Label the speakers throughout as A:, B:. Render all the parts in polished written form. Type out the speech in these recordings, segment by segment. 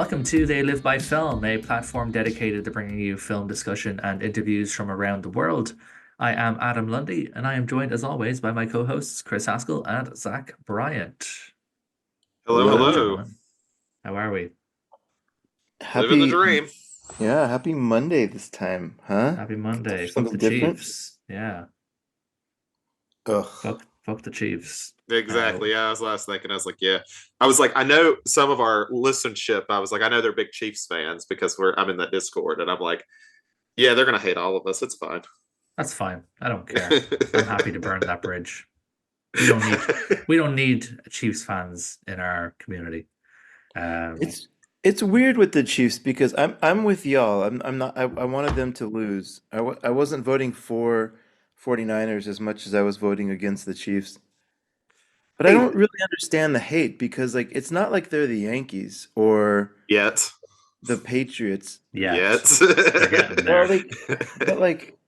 A: Welcome to They Live by Film, a platform dedicated to bringing you film discussion and interviews from around the world. I am Adam Lundy, and I am joined as always by my co-hosts Chris Haskell and Zach Bryant.
B: Hello,
A: Hello,
B: hello.
A: gentlemen. How are we?
B: Living the
C: Happy,
B: dream.
C: yeah, happy Monday this time, huh?
A: Happy
C: Get to do
A: Monday. Fuck
C: something
A: the
C: different.
A: Chiefs. Yeah.
C: Ugh.
A: Fuck the Chiefs.
B: Exactly. Yeah, I was last thinking. I was like, yeah. I was like, I know some of our listenership. I was like, I know they're big Chiefs fans because I'm in that Discord, and I'm like, yeah, they're gonna hate all of us. It's fine.
A: That's fine. I don't care. I'm happy to burn that bridge. We don't need we don't need Chiefs fans in our community. Um,
C: It's weird with the Chiefs because I'm with y'all. I'm not. I wanted them to lose. I wasn't voting for 49ers as much as I was voting against the Chiefs. But I
B: Hey,
C: don't really understand the hate because like it's not like they're the Yankees or
B: yet,
C: the Patriots.
A: yet
B: yet.
A: they're getting
C: Well,
A: there.
C: but like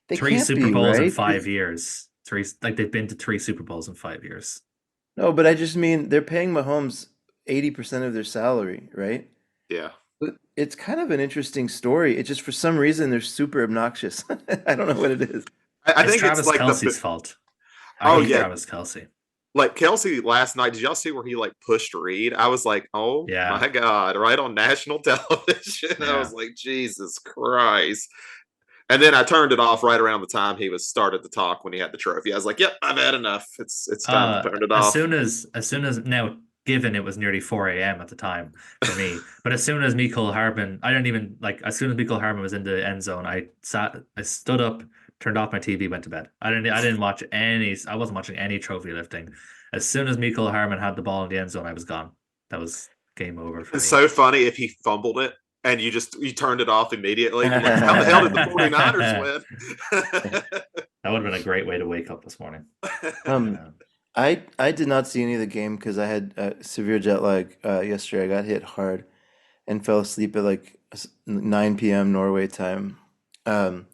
C: they
A: Three
C: can't
A: Super
C: be,
A: Bowls in
C: right?
A: 5 years. Three, like they've been to three Super Bowls in 5 years.
C: No, but I just mean they're paying Mahomes 80% of their salary, right?
B: Yeah.
C: But it's kind of an interesting story. It just for some reason they're super obnoxious. I don't know what it is.
B: I
A: It's
B: think it's
A: Travis
B: like
A: Kelsey's fault. I
B: oh
A: hate
B: yeah,
A: Travis Kelsey.
B: like Kelsey last night. Did y'all see where he like pushed Reed? I was like, oh
A: Yeah,
B: my god, right on national television. I
A: yeah.
B: was like, Jesus Christ. And then I turned it off right around the time he was started to talk when he had the trophy. I was like, "Yep, I've had enough. It's time to turn it
A: As
B: off."
A: soon as now, given it was nearly 4 a.m. at the time for me, but as soon as Mecole Hardman, I didn't even like. As soon as Mecole Hardman was in the end zone, I stood up, turned off my TV, went to bed. I didn't watch any. I wasn't watching any trophy lifting. As soon as Mecole Hardman had the ball in the end zone, I was gone. That was game over for
B: It's
A: me.
B: so funny if he fumbled it and you turned it off immediately. You're like, "How the hell did the
C: Um,
B: 49ers win?"
A: That would have been a great way to wake up this morning. Um,
C: I did not see any of the game because I had severe jet lag yesterday. I got hit hard and fell asleep at like 9 p.m. Norway time. Um,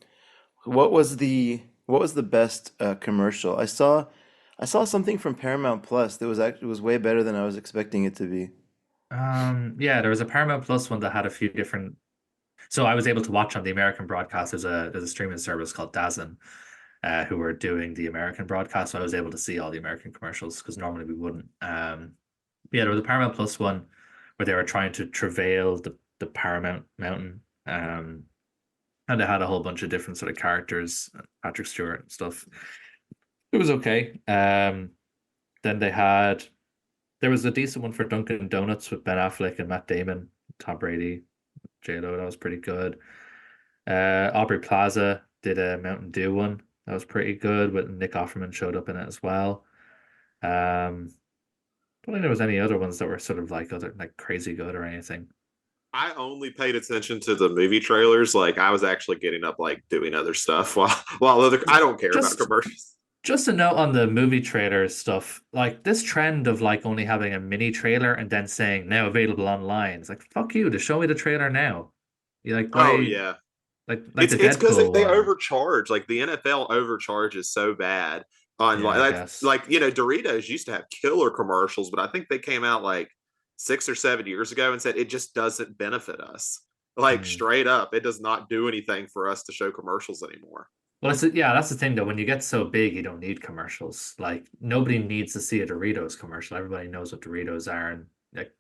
C: what was the best commercial? I saw something from Paramount Plus that was way better than I was expecting it to be.
A: yeah, there was a Paramount Plus one that had a few different. So I was able to watch on the American broadcast. There's a streaming service called DAZN, who were doing the American broadcast. So I was able to see all the American commercials because normally we wouldn't. Yeah, there was a Paramount Plus one where they were trying to travail the Paramount Mountain. And they had a whole bunch of different sort of characters, Patrick Stewart and stuff. It was okay. Then there was a decent one for Dunkin' Donuts with Ben Affleck and Matt Damon, Tom Brady, J-Lo. That was pretty good. Aubrey Plaza did a Mountain Dew one. That was pretty good, but Nick Offerman showed up in it as well. Don't think there was any other ones that were sort of like other like crazy good or anything.
B: I only paid attention to the movie trailers. Like I was actually getting up, like doing other stuff while other. I don't care about
A: Just
B: commercials.
A: just a note on the movie trailer stuff. Like this trend of like only having a mini trailer and then saying now available online. It's like fuck you, to show me the trailer now. You like
B: Oh
A: why
B: yeah,
A: like
B: it's
A: the
B: it's because
A: Deadpool
B: they
A: one.
B: overcharge. Like the NFL overcharges so bad on
A: Yeah,
B: like
A: I
B: that's
A: guess.
B: like Doritos used to have killer commercials, but I think they came out like 6 or 7 years ago and said it just doesn't benefit us. Like
A: Hmm.
B: straight up, it does not do anything for us to show commercials anymore.
A: Well, yeah, that's the thing though. When you get so big, you don't need commercials. Like nobody needs to see a Doritos commercial. Everybody knows what Doritos are, and like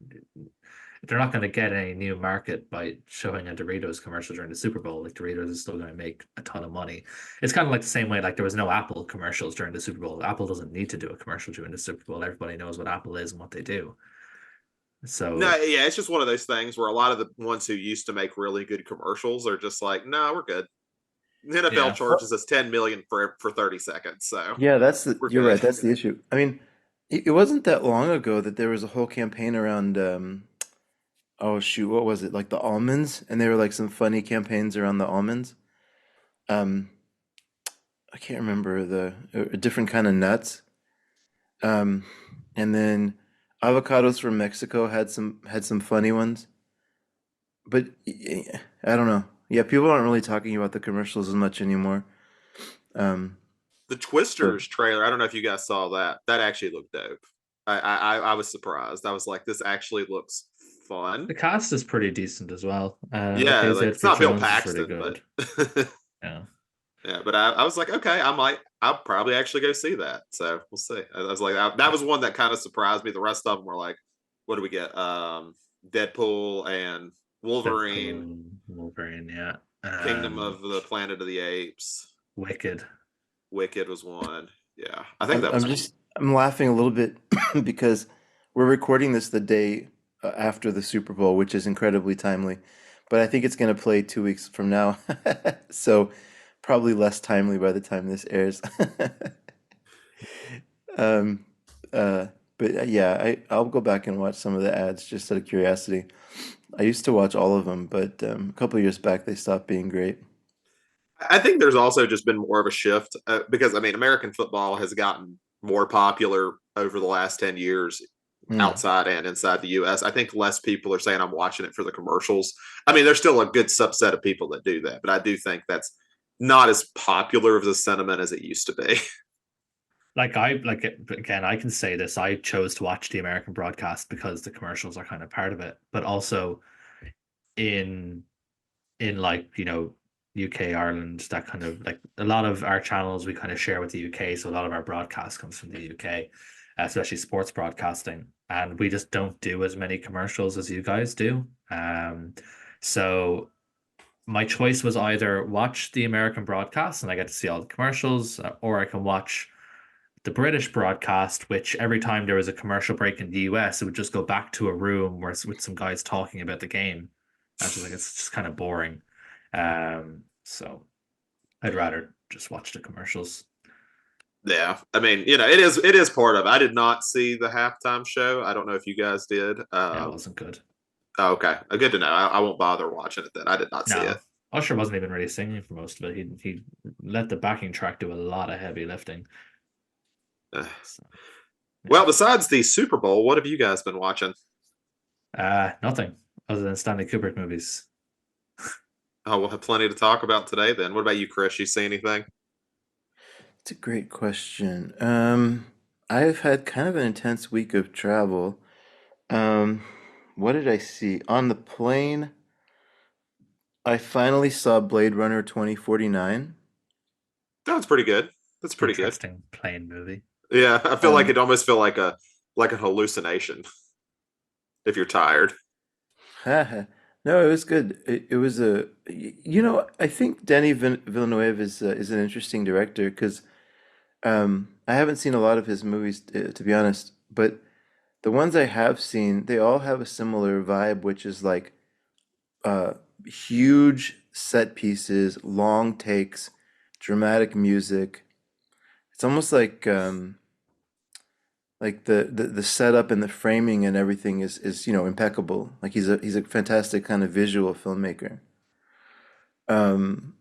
A: they're not going to get any new market by showing a Doritos commercial during the Super Bowl. Like Doritos is still going to make a ton of money. It's kind of like the same way like there was no Apple commercials during the Super Bowl. Apple doesn't need to do a commercial during the Super Bowl. Everybody knows what Apple is and what they do.
B: No,
A: So
B: yeah, it's just one of those things where a lot of the ones who used to make really good commercials are just like, no, we're good. The NFL
A: yeah,
B: charges us 10 million for 30 seconds, so
C: Yeah,
B: we're
C: you're
B: good.
C: right. That's the issue. I mean, it wasn't that long ago that there was a whole campaign around, oh shoot, what was it? Like the almonds, and there were like some funny campaigns around the almonds. Um, I can't remember a different kind of nuts. Um, and then avocados from Mexico had some funny ones. But I don't know. Yeah, people aren't really talking about the commercials as much anymore. Um,
B: The
C: but
B: Twisters trailer, I don't know if you guys saw that. That actually looked dope. I was surprised. I was like, this actually looks fun.
A: The cast is pretty decent as well. Like
B: Yeah,
A: Daisy
B: like it's
A: Edgar
B: not Bill
A: Jones is really
B: Paxton, but
A: good. Yeah.
B: yeah, but I was like, okay, I'll probably actually go see that. So we'll see. I was like, that
A: Yeah.
B: was one that kind of surprised me. The rest of them were like, what do we get? Deadpool and Wolverine,
A: Deadpool, Wolverine, yeah.
B: Kingdom of the Planet of the Apes,
A: Wicked.
B: Wicked was one. Yeah, I think that was
C: I'm
B: it.
C: just I'm laughing a little bit because we're recording this the day after the Super Bowl, which is incredibly timely. But I think it's going to play 2 weeks from now, so probably less timely by the time this airs. Um, uh, but yeah, I'll go back and watch some of the ads just out of curiosity. I used to watch all of them, but a couple of years back they stopped being great.
B: I think there's also just been more of a shift because I mean, American football has gotten more popular over the last 10 years
C: Mm.
B: outside and inside the US. I think less people are saying I'm watching it for the commercials. I mean, there's still a good subset of people that do that, but I do think that's not as popular of a sentiment as it used to be.
A: Like again, I can say this. I chose to watch the American broadcast because the commercials are kind of part of it, but also in like, UK, Ireland, that kind of like a lot of our channels we kind of share with the UK, so a lot of our broadcast comes from the UK, especially sports broadcasting, and we just don't do as many commercials as you guys do. So my choice was either watch the American broadcast and I get to see all the commercials, or I can watch the British broadcast, which every time there was a commercial break in the US, it would just go back to a room where with some guys talking about the game. I was just like, it's just kind of boring. So I'd rather just watch the commercials.
B: Yeah, I mean, it is part of it. I did not see the halftime show. I don't know if you guys did.
A: Yeah, it wasn't good.
B: Oh, okay, good to know. I won't bother watching it then. I did not see it.
A: No, Usher wasn't even really singing for most of it. He let the backing track do a lot of heavy lifting.
B: Uh,
A: So,
B: well,
A: yeah.
B: besides the Super Bowl, what have you guys been watching?
A: Nothing other than Stanley Kubrick movies.
B: Oh, we'll have plenty to talk about today then. What about you, Chris? You see anything?
C: It's a great question. I've had kind of an intense week of travel. Um, what did I see? On the plane, I finally saw Blade Runner 2049.
B: That's pretty good. That's pretty good.
A: Interesting plain movie.
B: Yeah, I feel like
C: Um,
B: it almost feel like a hallucination if you're tired.
C: no, it was good. It was I think Villeneuve is an interesting director because I haven't seen a lot of his movies to be honest, but the ones I have seen, they all have a similar vibe, which is like uh, huge set pieces, long takes, dramatic music. It's almost like the setup and the framing and everything is impeccable. Like he's a fantastic kind of visual filmmaker. Um,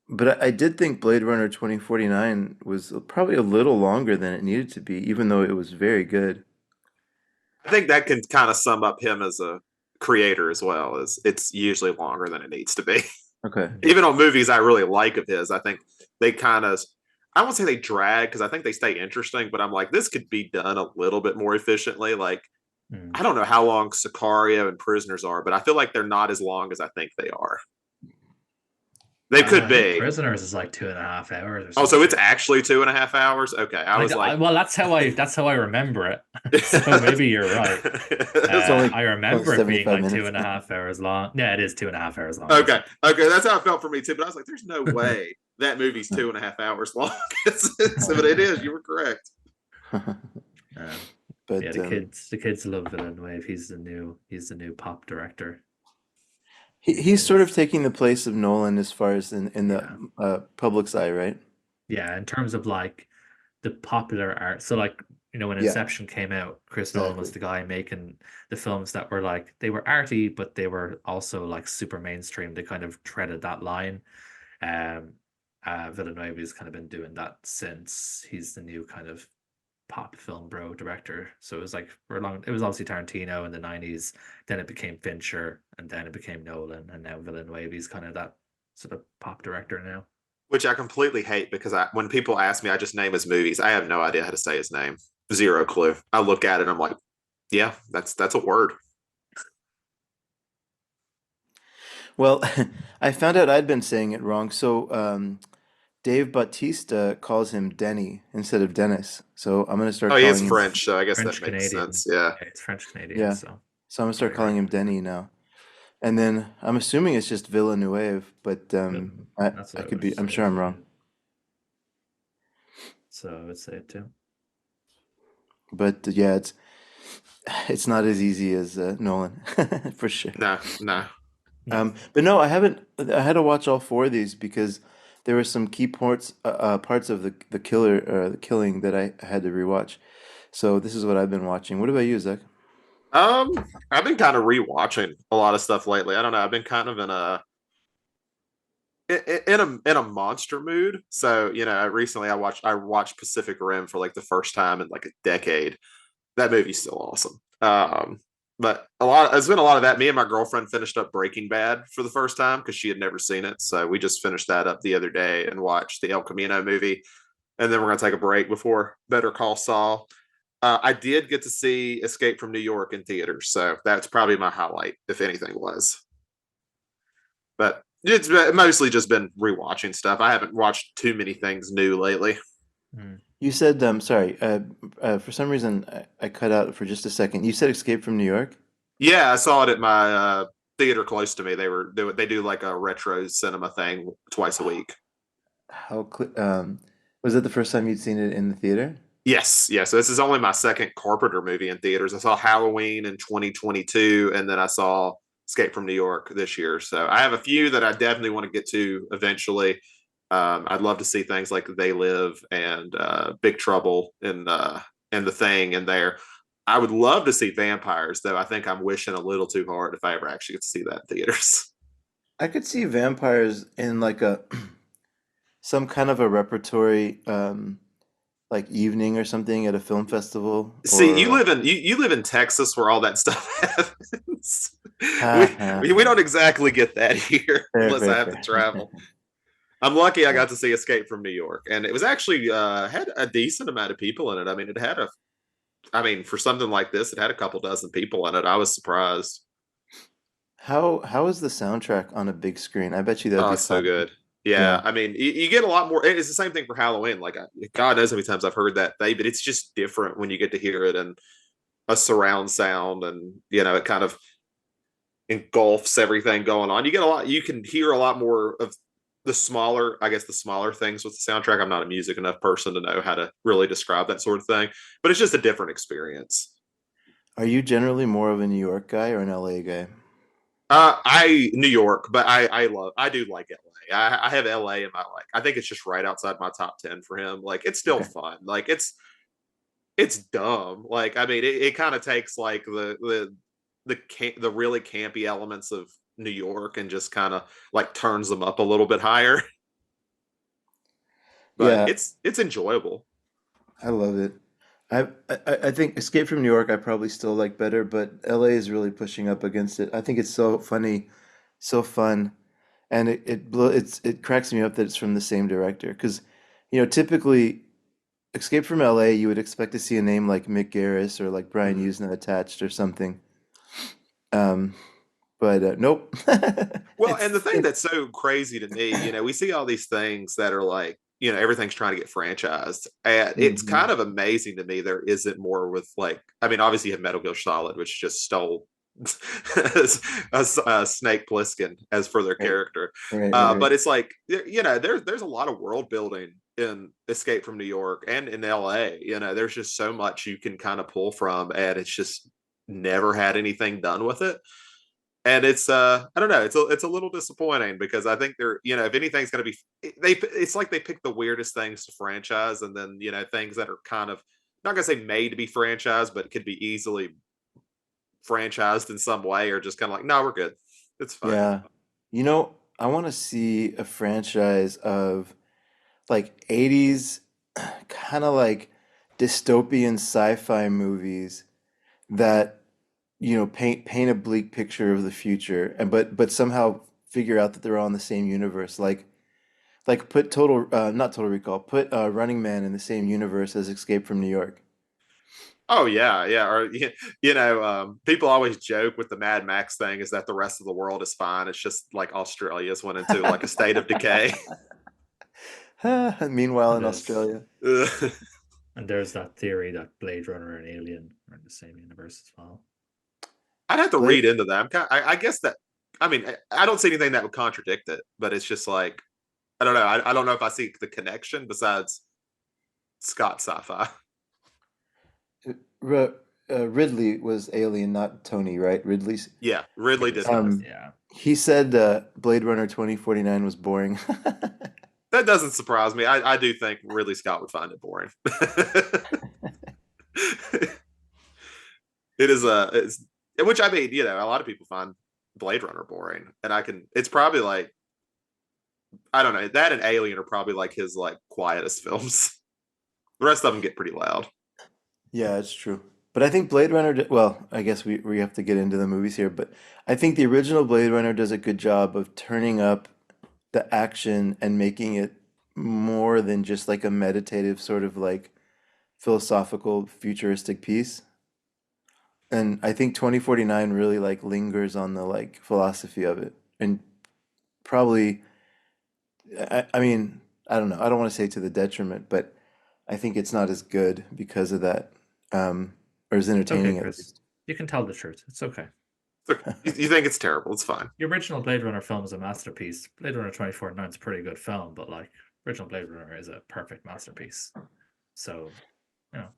C: but I did think Blade Runner 2049 was probably a little longer than it needed to be, even though it was very good.
B: I think that can kind of sum up him as a creator as well. Is it's usually longer than it needs to be.
C: Okay.
A: Mm.
B: Even on movies I really like of his, I think they kind of I won't say they drag because I think they stay interesting, but I'm like, this could be done a little bit more efficiently. Like,
A: Mm.
B: I don't know how long Sicario and Prisoners are, but I feel like they're not as long as I think they are. They could
A: I think
B: be.
A: Prisoners is like 2.5 hours or
B: Oh,
A: some
B: so it's
A: shit.
B: actually 2.5 hours? Okay. I was like,
A: Well, that's how I remember it. So maybe you're right.
C: It's only
A: I
C: only
A: remember it being
C: 75
A: like two
C: minutes.
A: and a half hours long. Yeah, it is 2.5 hours long.
B: okay. Okay. That's how it felt for me too. But I was like, there's no way that movie's 2.5 hours long. But it is. You were correct.
A: Um, yeah,
C: But
A: the kids love Villeneuve. He's the new pop director.
C: he's sort of taking the place of Nolan as far as in the
A: Yeah,
C: public's eye, right?
A: yeah. In terms of like the popular art, so like when
C: Yeah,
A: Inception came out, Chris Nolan was
C: exactly.
A: the guy making the films that were like they were arty, but they were also like super mainstream. They kind of treaded that line. Um, Villeneuve has kind of been doing that since he's the new kind of pop film bro director. So it was like for a long, it was obviously Tarantino in the 90s, then it became Fincher, and then it became Nolan, and now Villeneuve is kind of that sort of pop director now.
B: Which I completely hate because when people ask me, I just name his movies. I have no idea how to say his name. Zero clue. I look at it, I'm like, yeah, that's a word.
C: Well, I found out I'd been saying it wrong. So Dave Bautista calls him Denny instead of Dennis. So I'm gonna
B: Oh,
C: start
B: he is
C: calling him.
B: French, so I guess that
A: French
B: makes
A: Canadian.
B: sense. Yeah.
A: Yeah, it's French Canadian,
C: Yeah.
A: so
C: So I'm gonna
A: got
C: start
A: it
C: calling
A: right.
C: him Denny now. And then I'm assuming it's just Villeneuve, but
A: That's
C: I
A: what I
C: could
A: would
C: be. I'm
A: say
C: sure I'm
A: too.
C: wrong.
A: So I would say it too.
C: But yeah, it's not as easy as Nolan for sure.
B: No, no.
A: No.
C: But no, I haven't. I had to watch all four of these because there were some key parts of the the killing that I had to rewatch. So this is what I've been watching. What about you, Zach?
B: I've been kind of rewatching a lot of stuff lately. I don't know. I've been kind of in a monster mood. So recently I watched Pacific Rim for like the first time in like a decade. That movie's still awesome. But it's been a lot of that. Me and my girlfriend finished up Breaking Bad for the first time because she had never seen it. So we just finished that up the other day and watched the El Camino movie. And then we're gonna take a break before Better Call Saul. I did get to see Escape from New York in theaters, so that's probably my highlight, if anything was. But it's mostly just been rewatching stuff. I haven't watched too many things new lately.
A: Mm.
C: You said, sorry, for some reason I cut out for just a second. You said Escape from New York?
B: Yeah, I saw it at my theater close to me. They do like a retro cinema thing twice a week.
C: How was it the first time you'd seen it in the theater?
B: Yes, yeah. So this is only my second Carpenter movie in theaters. I saw Halloween in 2022, and then I saw Escape from New York this year. So I have a few that I definitely want to get to eventually. I'd love to see things like They Live and Big Trouble in the Thing in there. I would love to see vampires, though. I think I'm wishing a little too hard if I ever actually get to see that in theaters.
C: I could see vampires in like a some kind of a repertory like evening or something at a film festival
B: See, you
C: or
B: live in you live in Texas where all that stuff happens.
C: ha
B: we
C: ha
B: we
C: ha.
B: don't exactly get that here
C: Fair,
B: unless I
C: fair,
B: have to
C: fair.
B: travel. I'm lucky I
C: Yeah.
B: got to see Escape from New York, and it was actually had a decent amount of people in it. I mean, for something like this, it had a couple dozen people in it. I was surprised.
C: How is the soundtrack on a big screen? I bet you that'd
B: Oh,
C: be
B: it's so
C: fun.
B: good. Yeah,
C: Yeah.
B: I mean, you get a lot more. It's the same thing for Halloween. Like, God knows how many times I've heard that thing, but it's just different when you get to hear it in a surround sound, and it kind of engulfs everything going on. You can hear a lot more of the smaller things with the soundtrack. I'm not a music enough person to know how to really describe that sort of thing, but it's just a different experience.
C: Are you generally more of a New York guy or an LA guy?
B: I New York, but I do like LA. I have LA in my I think it's just right outside my top 10 for him. Like it's still
C: Okay.
B: fun. Like it's dumb. Like I mean, it kind of takes like the really campy elements of New York and just kind of like turns them up a little bit higher. But
C: Yeah,
B: it's enjoyable.
C: I love it. I think Escape from New York I probably still like better, but LA is really pushing up against it. I think it's so funny, so fun, and it cracks me up that it's from the same director. Because, typically Escape from LA you would expect to see a name like Mick Garris or like Brian
B: Mhm.
C: Usna attached or something. Um, but nope.
B: Well, and the
C: It's
B: thing that's so crazy to me, we see all these things that are like, everything's trying to get franchised. And it's kind
C: Mhm.
B: of amazing to me there isn't more with like, I mean, obviously you have Metal Gear Solid, which just stole Snake Plissken as for their
C: Right,
B: character.
C: right, right, right.
B: But it's like, there's a lot of world building in Escape from New York and in LA. There's just so much you can kind of pull from, and it's just never had anything done with it. And it's I don't know, it's a little disappointing because I think they're, if anything's going to be, it's like they pick the weirdest things to franchise, and then things that are kind of not going to say made to be franchised but could be easily franchised in some way, or just kind of like, no, we're good, it's fine.
C: Yeah. I want to see a franchise of like 80s kind of like dystopian sci-fi movies that paint a bleak picture of the future and but somehow figure out that they're all in the same universe like put total not Total Recall, put Running Man in the same universe as Escape from New York.
B: Oh yeah, yeah. Or people always joke with the Mad Max thing is that the rest of the world is fine. It's just like Australia's went into like a state of decay.
C: Meanwhile,
A: And
C: in
A: there's
C: Australia.
A: and there's that theory that Blade Runner and Alien are in the same universe as well.
B: I'd have to
C: Blade,
B: read into that. I guess that. I mean, I don't see anything that would contradict it, but it's just like I don't know. I don't know if I see the connection besides Scott sci-fi.
C: R- Ridley was Alien, not Tony, right? Ridley's.
B: Yeah, Ridley
A: Ridley
B: did
A: Scott,
B: that.
C: Um,
A: yeah.
C: he said Blade Runner 2049 was boring.
B: That doesn't surprise me. I do think Ridley Scott would find it boring. It is it's, which I mean, a lot of people find Blade Runner boring, and I can. It's probably like I don't know that and Alien are probably like his like quietest films. The rest of them get pretty loud.
C: Yeah, it's true. But I think Blade Runner, well, I guess we have to get into the movies here, but I think the original Blade Runner does a good job of turning up the action and making it more than just like a meditative sort of like philosophical futuristic piece. And I think 2049 really like lingers on the like philosophy of it. And probably, I mean, I don't know. I don't want to say to the detriment, but I think it's not as good because of that, or as
A: It's okay,
C: entertaining at
A: Chris.
C: least.
A: You can tell the truth. It's okay.
B: You think it's terrible? It's fine.
A: The original Blade Runner film is a masterpiece. Blade Runner 2049 is a pretty good film, but like original Blade Runner is a perfect masterpiece. So,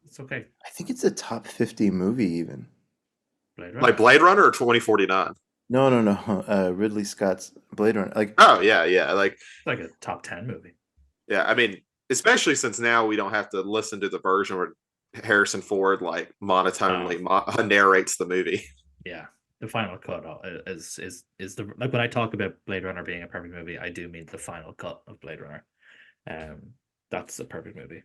A: it's okay.
C: I think it's a top 50 movie even.
A: Blade
B: Like
A: Runner.
B: Blade Runner or 2049.
C: No, no, no. Ridley Scott's Blade Runner. Like,
B: Oh yeah, yeah. Like
A: It's like a top 10 movie.
B: yeah. I mean, especially since now we don't have to listen to the version where Harrison Ford like
A: Oh,
B: monotonely narrates the movie.
A: yeah. The final cut is the like when I talk about Blade Runner being a perfect movie, I do mean the final cut of Blade Runner. That's a perfect movie.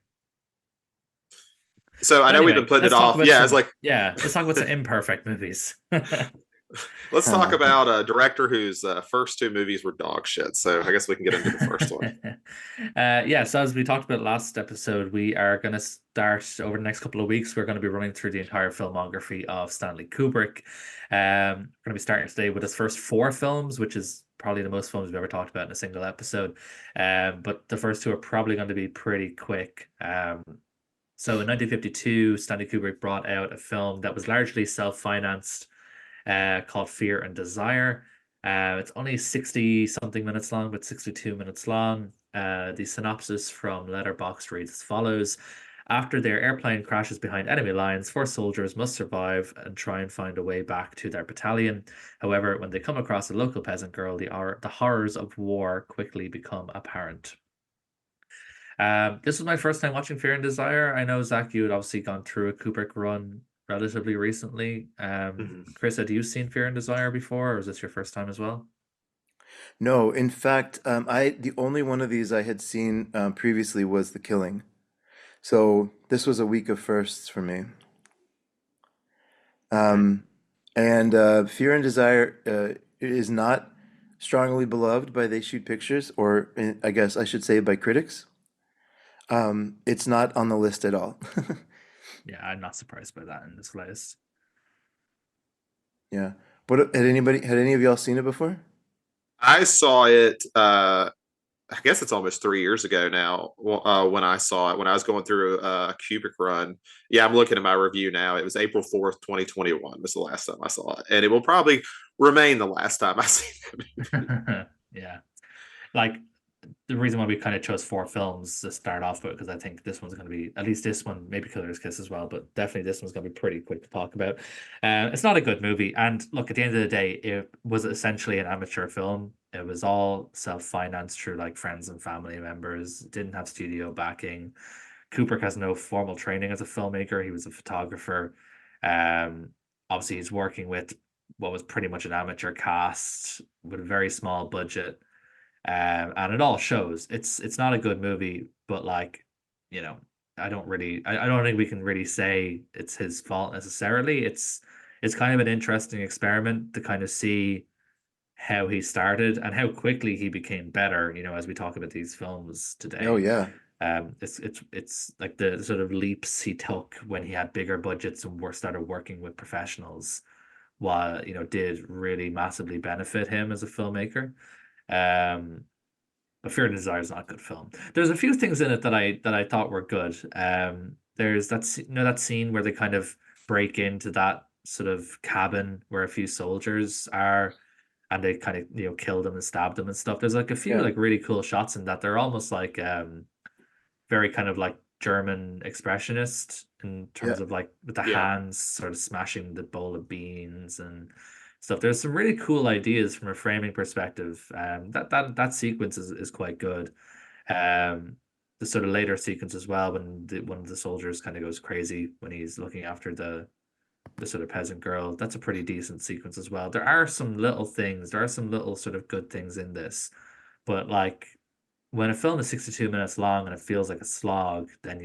B: So I
A: But
B: know we've been
A: anyway,
B: putting it
A: let's talk
B: off.
A: about
B: Yeah, it's
A: some
B: like
A: let's talk about some imperfect movies.
B: let's talk about a director whose first two movies were dog shit. So I guess we can get into the first one.
A: Yeah, so as we talked about last episode, we are going to start over the next couple of weeks. We're going to be running through the entire filmography of Stanley Kubrick. We're going to be starting today with his first four films, which is probably the most films we've ever talked about in a single episode. But the first two are probably going to be pretty quick. So in 1952, Stanley Kubrick brought out a film that was largely self-financed called Fear and Desire. It's only 60 something minutes long, but 62 minutes long. The synopsis from Letterboxd reads as follows. After their airplane crashes behind enemy lines, four soldiers must survive and try and find a way back to their battalion. However, when they come across a local peasant girl, the horrors of war quickly become apparent. This was my first time watching Fear and Desire. I know, Zach, you had obviously gone through a Kubrick run relatively recently.
B: Mhm.
A: Chris, had you seen Fear and Desire before, or is this your first time as well?
C: no, in fact, the only one of these I had seen previously was The Killing. So this was a week of firsts for me.
A: Okay.
C: Um, and Fear and Desire is not strongly beloved by They Shoot Pictures, or I guess I should say by critics. It's not on the list at all.
A: Yeah, I'm not surprised by that in this list.
C: Yeah. What had any of y'all seen it before?
B: I saw it. I guess it's almost 3 years ago now. When I saw it, when I was going through a Kubrick run. Yeah, I'm looking at my review now. It was April 4th, 2021 was the last time I saw it, and it will probably remain the last time I see it.
A: Yeah. Like the reason why we kind of chose four films to start off with, because I think this one's going to be, at least this one, maybe Killer's Kiss as well, but definitely this one's going to be pretty quick to talk about. It's not a good movie. And look, at the end of the day, it was essentially an amateur film. It was all self-financed through like friends and family members, didn't have studio backing. Kubrick has no formal training as a filmmaker. He was a photographer. Um, Obviously, he's working with what was pretty much an amateur cast with a very small budget, and it all shows. It's not a good movie, but like, you know, I don't think we can really say it's his fault necessarily. It's kind of an interesting experiment to kind of see how he started and how quickly he became better, as we talk about these films
C: Oh
A: today.
C: yeah.
A: It's like the sort of leaps he took when he had bigger budgets and started working with professionals, while did really massively benefit him as a filmmaker. Um, but Fear and Desire is not a good film. There's a few things in it that I thought were good. There's that scene where they kind of break into that sort of cabin where a few soldiers are, and they kind of kill them and stab them and stuff. There's like a few
C: Yeah.
A: like really cool shots in that. They're almost like very kind of like German expressionist in
C: Yeah.
A: terms of like with the
B: Yeah.
A: hands sort of smashing the bowl of beans and stuff. There's some really cool ideas from a framing perspective. That sequence is quite good. Um, the sort of later sequence as well when one of the soldiers kind of goes crazy when he's looking after the sort of peasant girl. That's a pretty decent sequence as well. There are some little things. There are some little sort of good things in this, but like when a film is 62 minutes long and it feels like a slog, then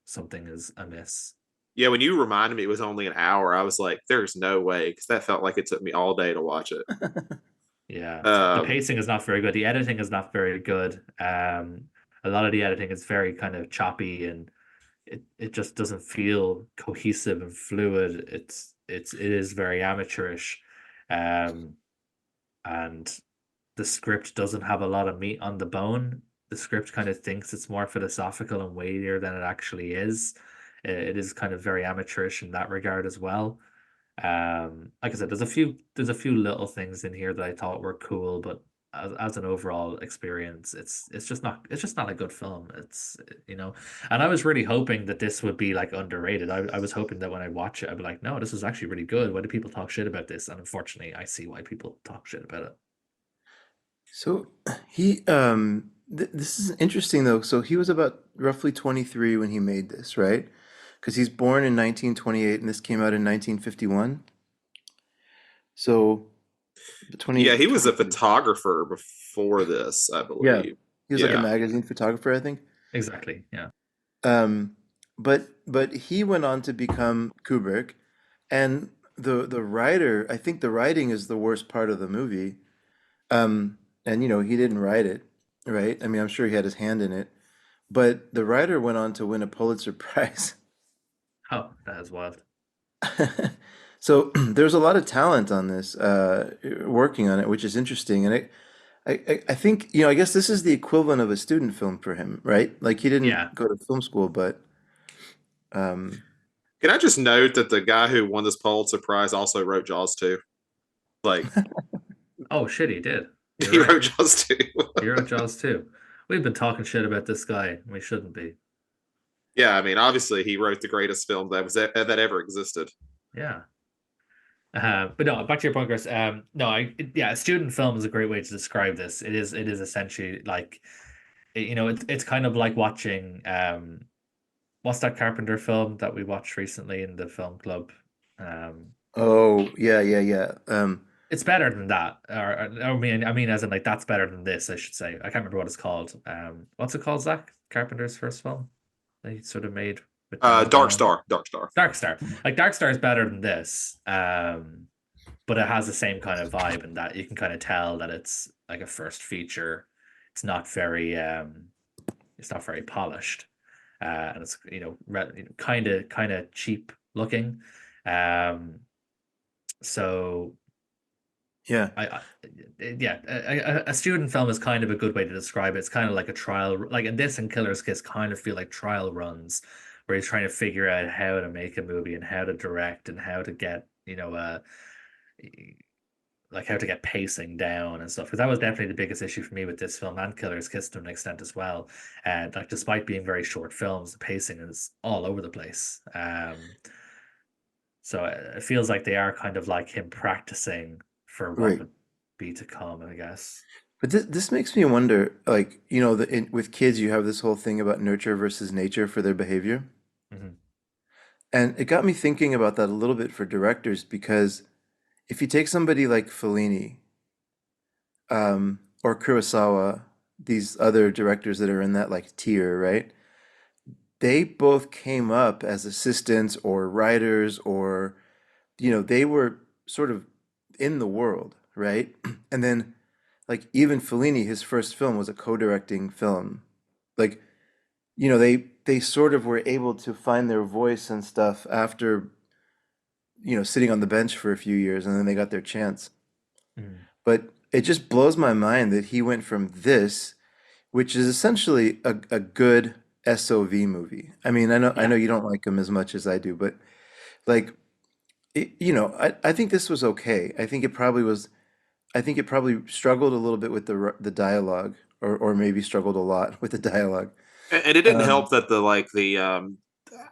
A: something is amiss.
B: Yeah, when you reminded me it was only an hour, I was like, "There's no way," because that felt like it took me all day to watch it.
A: Yeah. The
B: Um,
A: pacing is not very good. The editing is not very good. A lot of the editing is very kind of choppy and it just doesn't feel cohesive and fluid. It is very amateurish. Um, and the script doesn't have a lot of meat on the bone. The script kind of thinks it's more philosophical and weightier than it actually is. It is kind of very amateurish in that regard as well. Like I said, there's a few little things in here that I thought were cool, but as an overall experience, it's just not a good film. And I was really hoping that this would be like underrated. I was hoping that when I watch it, I'd be like, no, this is actually really good. Why do people talk shit about this? And unfortunately, I see why people talk shit about it.
C: So he this is interesting though. So he was about roughly 23 when he made this, right? Because he's born in 1928 and this came out in 1951. So
B: yeah,
C: 20
B: he was a
C: 20.
B: photographer before this, I
C: Yeah.
B: believe.
C: He was like a
B: Yeah.
C: magazine photographer, I think.
A: Exactly. Yeah.
C: But he went on to become Kubrick, and the writer, I think the writing is the worst part of the movie. And he didn't write it, right? I mean, I'm sure he had his hand in it, but the writer went on to win a Pulitzer Prize.
A: Oh, that is wild.
C: So there's a lot of talent on this, working on it, which is interesting. And I think, I guess this is the equivalent of a student film for him, right? Like he
A: Yeah.
C: didn't go to film school, but um,
B: Can I just note that the guy who won this Pulitzer Prize also wrote Jaws 2? Like,
A: Oh shit, he did. You're
B: he
A: right.
B: wrote Jaws 2.
A: He wrote Jaws too. We've been talking shit about this guy. We shouldn't be.
B: Yeah, I mean, obviously, he wrote the greatest film that ever existed.
A: Yeah. But no, back to your point, Chris. No, yeah, a student film is a great way to describe this. It is essentially like, it's kind of like watching, what's that Carpenter film that we watched recently in the film club? Um,
C: oh, yeah, yeah, yeah.
A: it's better than that. I mean, as in like that's better than this, I should say. I can't remember what it's called. What's it called, Zach? Carpenter's first film that he sort of made with John
B: Dark
A: Brown.
B: Star. Dark Star.
A: Dark Star. Like Dark Star is better than this. But it has the same kind of vibe in that you can kind of tell that it's like a first feature. It's not very polished. And it's kind of cheap looking. Um, so
C: Yeah.
A: I yeah, a student film is kind of a good way to describe it. It's kind of like a trial, like in this and Killer's Kiss, kind of feel like trial runs where he's trying to figure out how to make a movie and how to direct and how to get, like how to get pacing down and stuff. Because that was definitely the biggest issue for me with this film and Killer's Kiss to an extent as well. And like, despite being very short films, the pacing is all over the place. So it feels like they are kind of like him practicing for what
C: Right.
A: would be to come, I guess.
C: But this makes me wonder, like, with kids, you have this whole thing about nurture versus nature for their behavior.
A: Hmm.
C: And it got me thinking about that a little bit for directors because if you take somebody like Fellini, or Kurosawa, these other directors that are in that like tier, right? They both came up as assistants or writers or, they were sort of in the world, right? And then like even Fellini, his first film was a co-directing film. Like they sort of were able to find their voice and stuff after, sitting on the bench for a few years, and then they got their chance.
A: Mm.
C: But it just blows my mind that he went from this, which is essentially a good SOV movie. I mean, I know
A: Yeah.
C: you don't like him as much as I do, but like I think this was okay. I think it probably struggled a little bit with the dialogue, or maybe struggled a lot with the dialogue.
B: And it didn't
C: Um,
B: help that the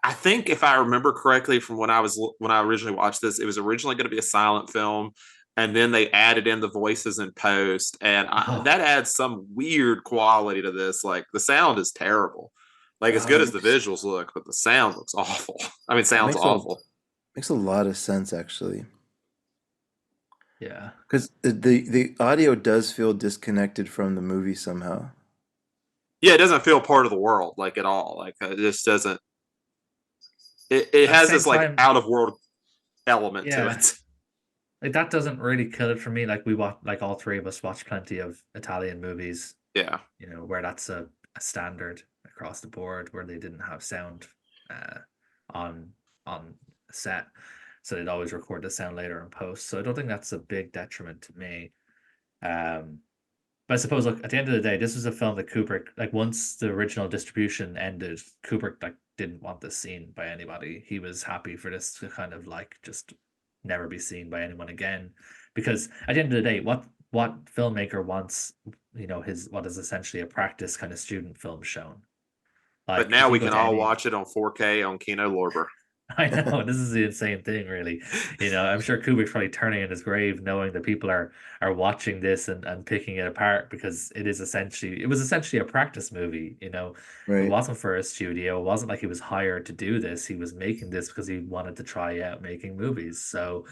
B: I think if I remember correctly from when I originally watched this, it was originally going to be a silent film, and then they added in the voices in post, and
A: Oh,
B: that adds some weird quality to this. Like the sound is terrible, like as good
C: it
B: as the visuals look, but the sound looks awful. I mean, sounds
C: makes a
B: awful.
C: makes a lot of sense actually,
A: yeah.
C: because the audio does feel disconnected from the movie somehow.
B: Yeah, it doesn't feel part of the world like at all. Like it just doesn't. It
A: At the
B: has
A: same
B: this like
A: time,
B: out of world element to
A: yeah,
B: it.
A: like that doesn't really kill it for me. Like we watch, like all three of us watch plenty of Italian movies,
B: Yeah.
A: where that's a standard across the board, where they didn't have sound uh, on on set, so they'd always record the sound later in post. So I don't think that's a big detriment to me. Um, but I suppose, look, at the end of the day, this was a film that Kubrick, like once the original distribution ended, Kubrick like didn't want this seen by anybody. He was happy for this to kind of like just never be seen by anyone again. Because at the end of the day, what filmmaker wants, his what is essentially a practice kind of student film shown?
B: But
A: Like
B: now
A: if you
B: we
A: go
B: can
A: to
B: all
A: any
B: watch it on 4K on Kino Lorber.
A: I know this is the insane thing, really. I'm sure Kubrick's probably turning in his grave knowing that people are watching this and picking it apart because it was essentially a practice movie. It
C: Right.
A: wasn't for a studio. It wasn't like he was hired to do this. He was making this because he wanted to try out making movies. So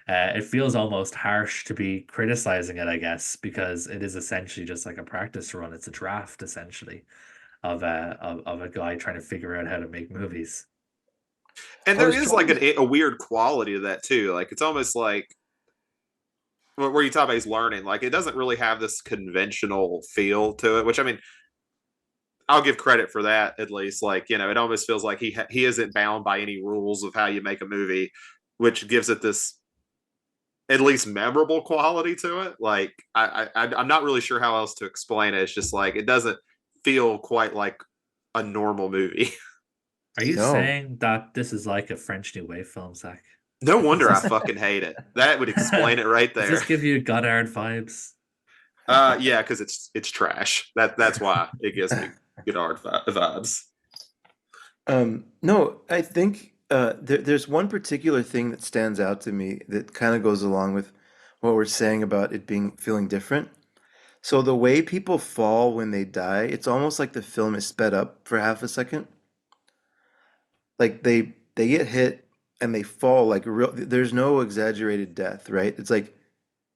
A: it feels almost harsh to be criticizing it, I guess, because it is essentially just like a practice run. It's a draft essentially of a guy trying to figure out how to make movies.
B: And
C: I
B: there
C: was
B: is
C: trying
B: like
C: to.
B: a weird quality to that too. Like it's almost like where you talk about he's learning. Like it doesn't really have this conventional feel to it, which I mean, I'll give credit for that at least. Like it almost feels like he isn't bound by any rules of how you make a movie, which gives it this at least memorable quality to it. Like I'm not really sure how else to explain it. It's just like it doesn't feel quite like a normal movie.
A: Are you
C: No.
A: saying that this is like a French New Wave film, Zach?
B: No
A: Is
B: wonder I
A: this
B: fucking hate it. That would explain it right
A: does
B: there.
A: this give you Godard vibes?
B: Yeah, because it's trash. That's why it gives me good art vibes.
C: No, I think there's one particular thing that stands out to me that kind of goes along with what we're saying about it being feeling different. So the way people fall when they die, it's almost like the film is sped up for half a second. Like they get hit and they fall like real. There's no exaggerated death, right? It's like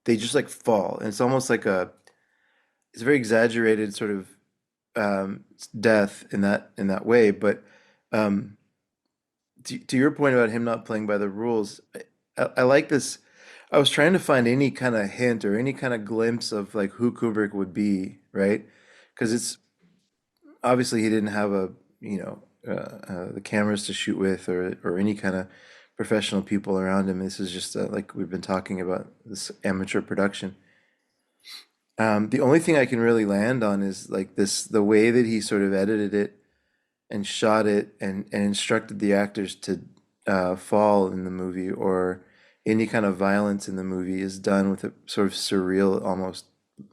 C: they just like fall, and it's almost like it's a very exaggerated sort of death in that way. But um, to your point about him not playing by the rules, I like this. I was trying to find any kind of hint or any kind of glimpse of like who Kubrick would be, right? Because it's obviously he didn't have the cameras to shoot with or any kind of professional people around him. This is just like we've been talking about this amateur production. The only thing I can really land on is like the way that he sort of edited it and shot it and instructed the actors to fall in the movie or any kind of violence in the movie is done with a sort of surreal, almost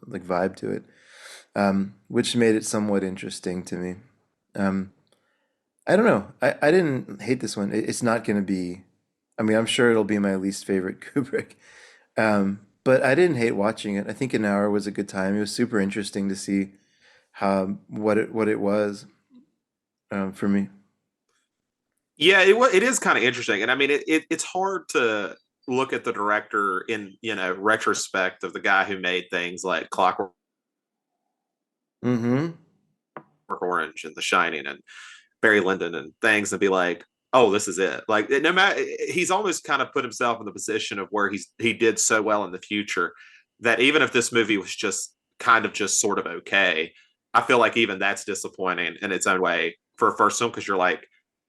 C: like vibe to it, which made it somewhat interesting to me. Um, I don't know. I didn't hate this one. It's not going to be, I mean, I'm sure it'll be my least favorite Kubrick. But I didn't hate watching it. I think an hour was a good time. It was super interesting to see how what it was for me.
B: Yeah, it is kind of interesting, and I mean it's hard to look at the director in retrospect of the guy who made things like Clockwork
C: Mm-hmm.
B: Orange and The Shining and Barry Lyndon and things and be like, oh, this is it. Like no matter, he's almost kind of put himself in the position of where he did so well in the future that even if this movie was just kind of just sort of okay, I feel like even that's disappointing in its own way for a first film because you're like,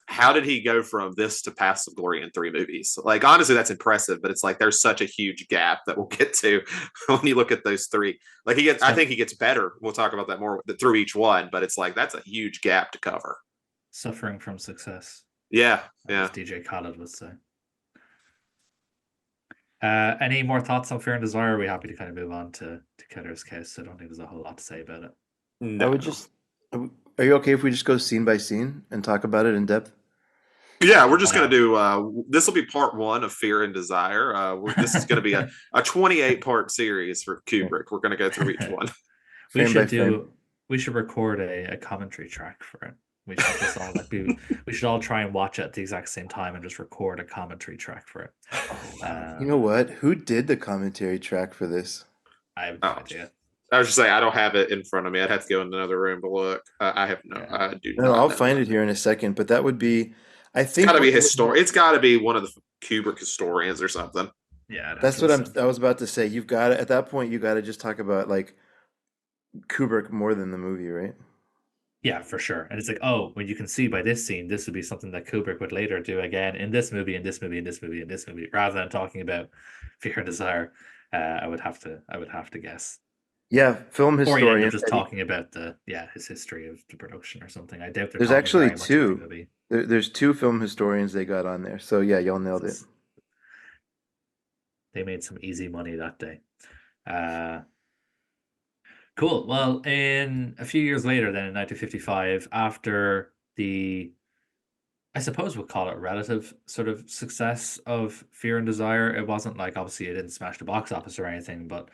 B: how did he go from this to Paths of Glory in 3 movies? Like, honestly, that's impressive, but it's like there's such a huge gap that we'll get to when you look at those three. Like, I think he gets better. We'll talk about that more through each one, but it's like that's a huge gap to cover.
A: Suffering from success.
B: Yeah,
A: as DJ Khaled would say. Any more thoughts on Fear and Desire? Are we happy to kind of move on to Killer's Kiss? I don't think there's a whole lot to say about it.
B: No.
C: I would just. Are you okay if we just go scene by scene and talk about it in depth?
B: Yeah, we're just going to do. This will be part 1 of Fear and Desire. This is going to be a 28-part series for Kubrick. We're going to go through each one.
A: We should record a commentary track for it. We should just all we should all try and watch it at the exact same time and just record a commentary track for it.
C: You know what? Who did the commentary track for this?
A: I have no idea.
B: I was just saying I don't have it in front of me. I'd have to go in another room to look. I have no. Yeah. I do.
C: No, I'll find it here in a second. But that would be. I think
B: it's got to be It's got to be one of the Kubrick historians or something.
A: Yeah,
C: that's what I was about to say. You've got to, at that point, you got to just talk about like Kubrick more than the movie, right?
A: Yeah, for sure. And it's like, oh, when you can see by this scene, this would be something that Kubrick would later do again in this movie, in this movie, in this movie, in this movie, rather than talking about Fear and Desire. I would have to guess.
C: Yeah, film historian.
A: Or just talking about his history of the production or something. I doubt
C: there's actually two. There's 2 film historians they got on there. So yeah, y'all nailed it.
A: They made some easy money that day. Cool. Well, in a few years later, then in 1955, after I suppose we'll call it relative sort of success of Fear and Desire. It wasn't like, obviously it didn't smash the box office or anything, but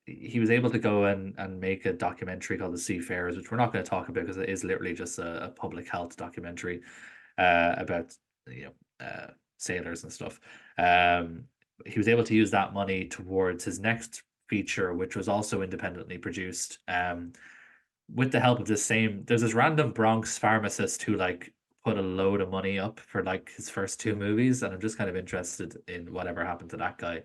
A: he was able to go and make a documentary called The Seafarers, which we're not going to talk about because it is literally just a public health documentary about sailors and stuff. He was able to use that money towards his next feature, which was also independently produced, with the help of there's this random Bronx pharmacist who like put a load of money up for like his first 2 movies, and I'm just kind of interested in whatever happened to that guy.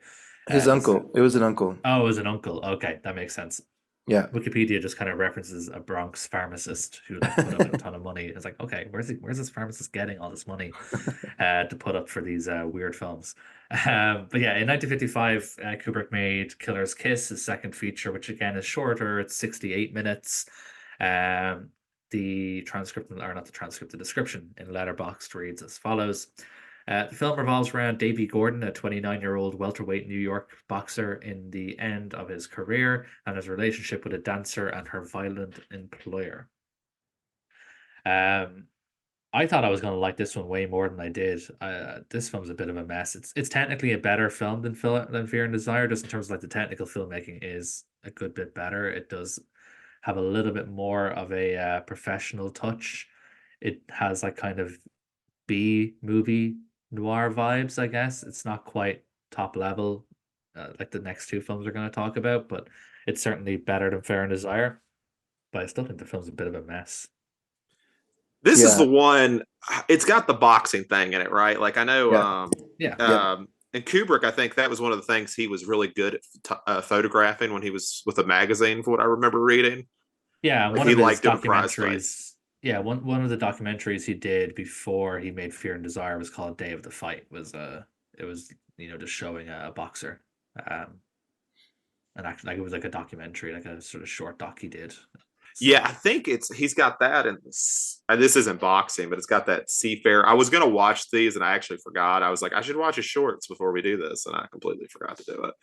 C: His uncle. It was an uncle.
A: Oh, it was an uncle. Okay, that makes sense.
C: Yeah.
A: Wikipedia just kind of references a Bronx pharmacist who like put up a ton of money. It's like, okay, where's this pharmacist getting all this money to put up for these weird films? But yeah, in 1955, Kubrick made Killer's Kiss, his second feature, which again is shorter. It's 68 minutes. The description in Letterboxd reads as follows. The film revolves around Davy Gordon, a 29-year-old welterweight New York boxer in the end of his career, and his relationship with a dancer and her violent employer. I thought I was going to like this one way more than I did. This film's a bit of a mess. It's technically a better film than Fear and Desire, just in terms of like the technical filmmaking is a good bit better. It does have a little bit more of a professional touch. It has like kind of B movie noir vibes, I guess. It's not quite top level like the next 2 films we're going to talk about, but it's certainly better than Fear and Desire. But I still think the film's a bit of a mess.
B: This is the one. It's got the boxing thing in it, right? Like I know. And Kubrick, I think that was one of the things he was really good at photographing when he was with a magazine, for what I remember reading.
A: Yeah, like one of his documentaries. Yeah, one of the documentaries he did before he made Fear and Desire was called Day of the Fight. It was just showing a boxer, and actually like it was like a documentary, like a sort of short doc he did.
B: Yeah, I think he's got that, and this isn't boxing, but it's got that Seafarer. I was gonna watch these, and I actually forgot. I was like, I should watch his shorts before we do this, and I completely forgot to do it.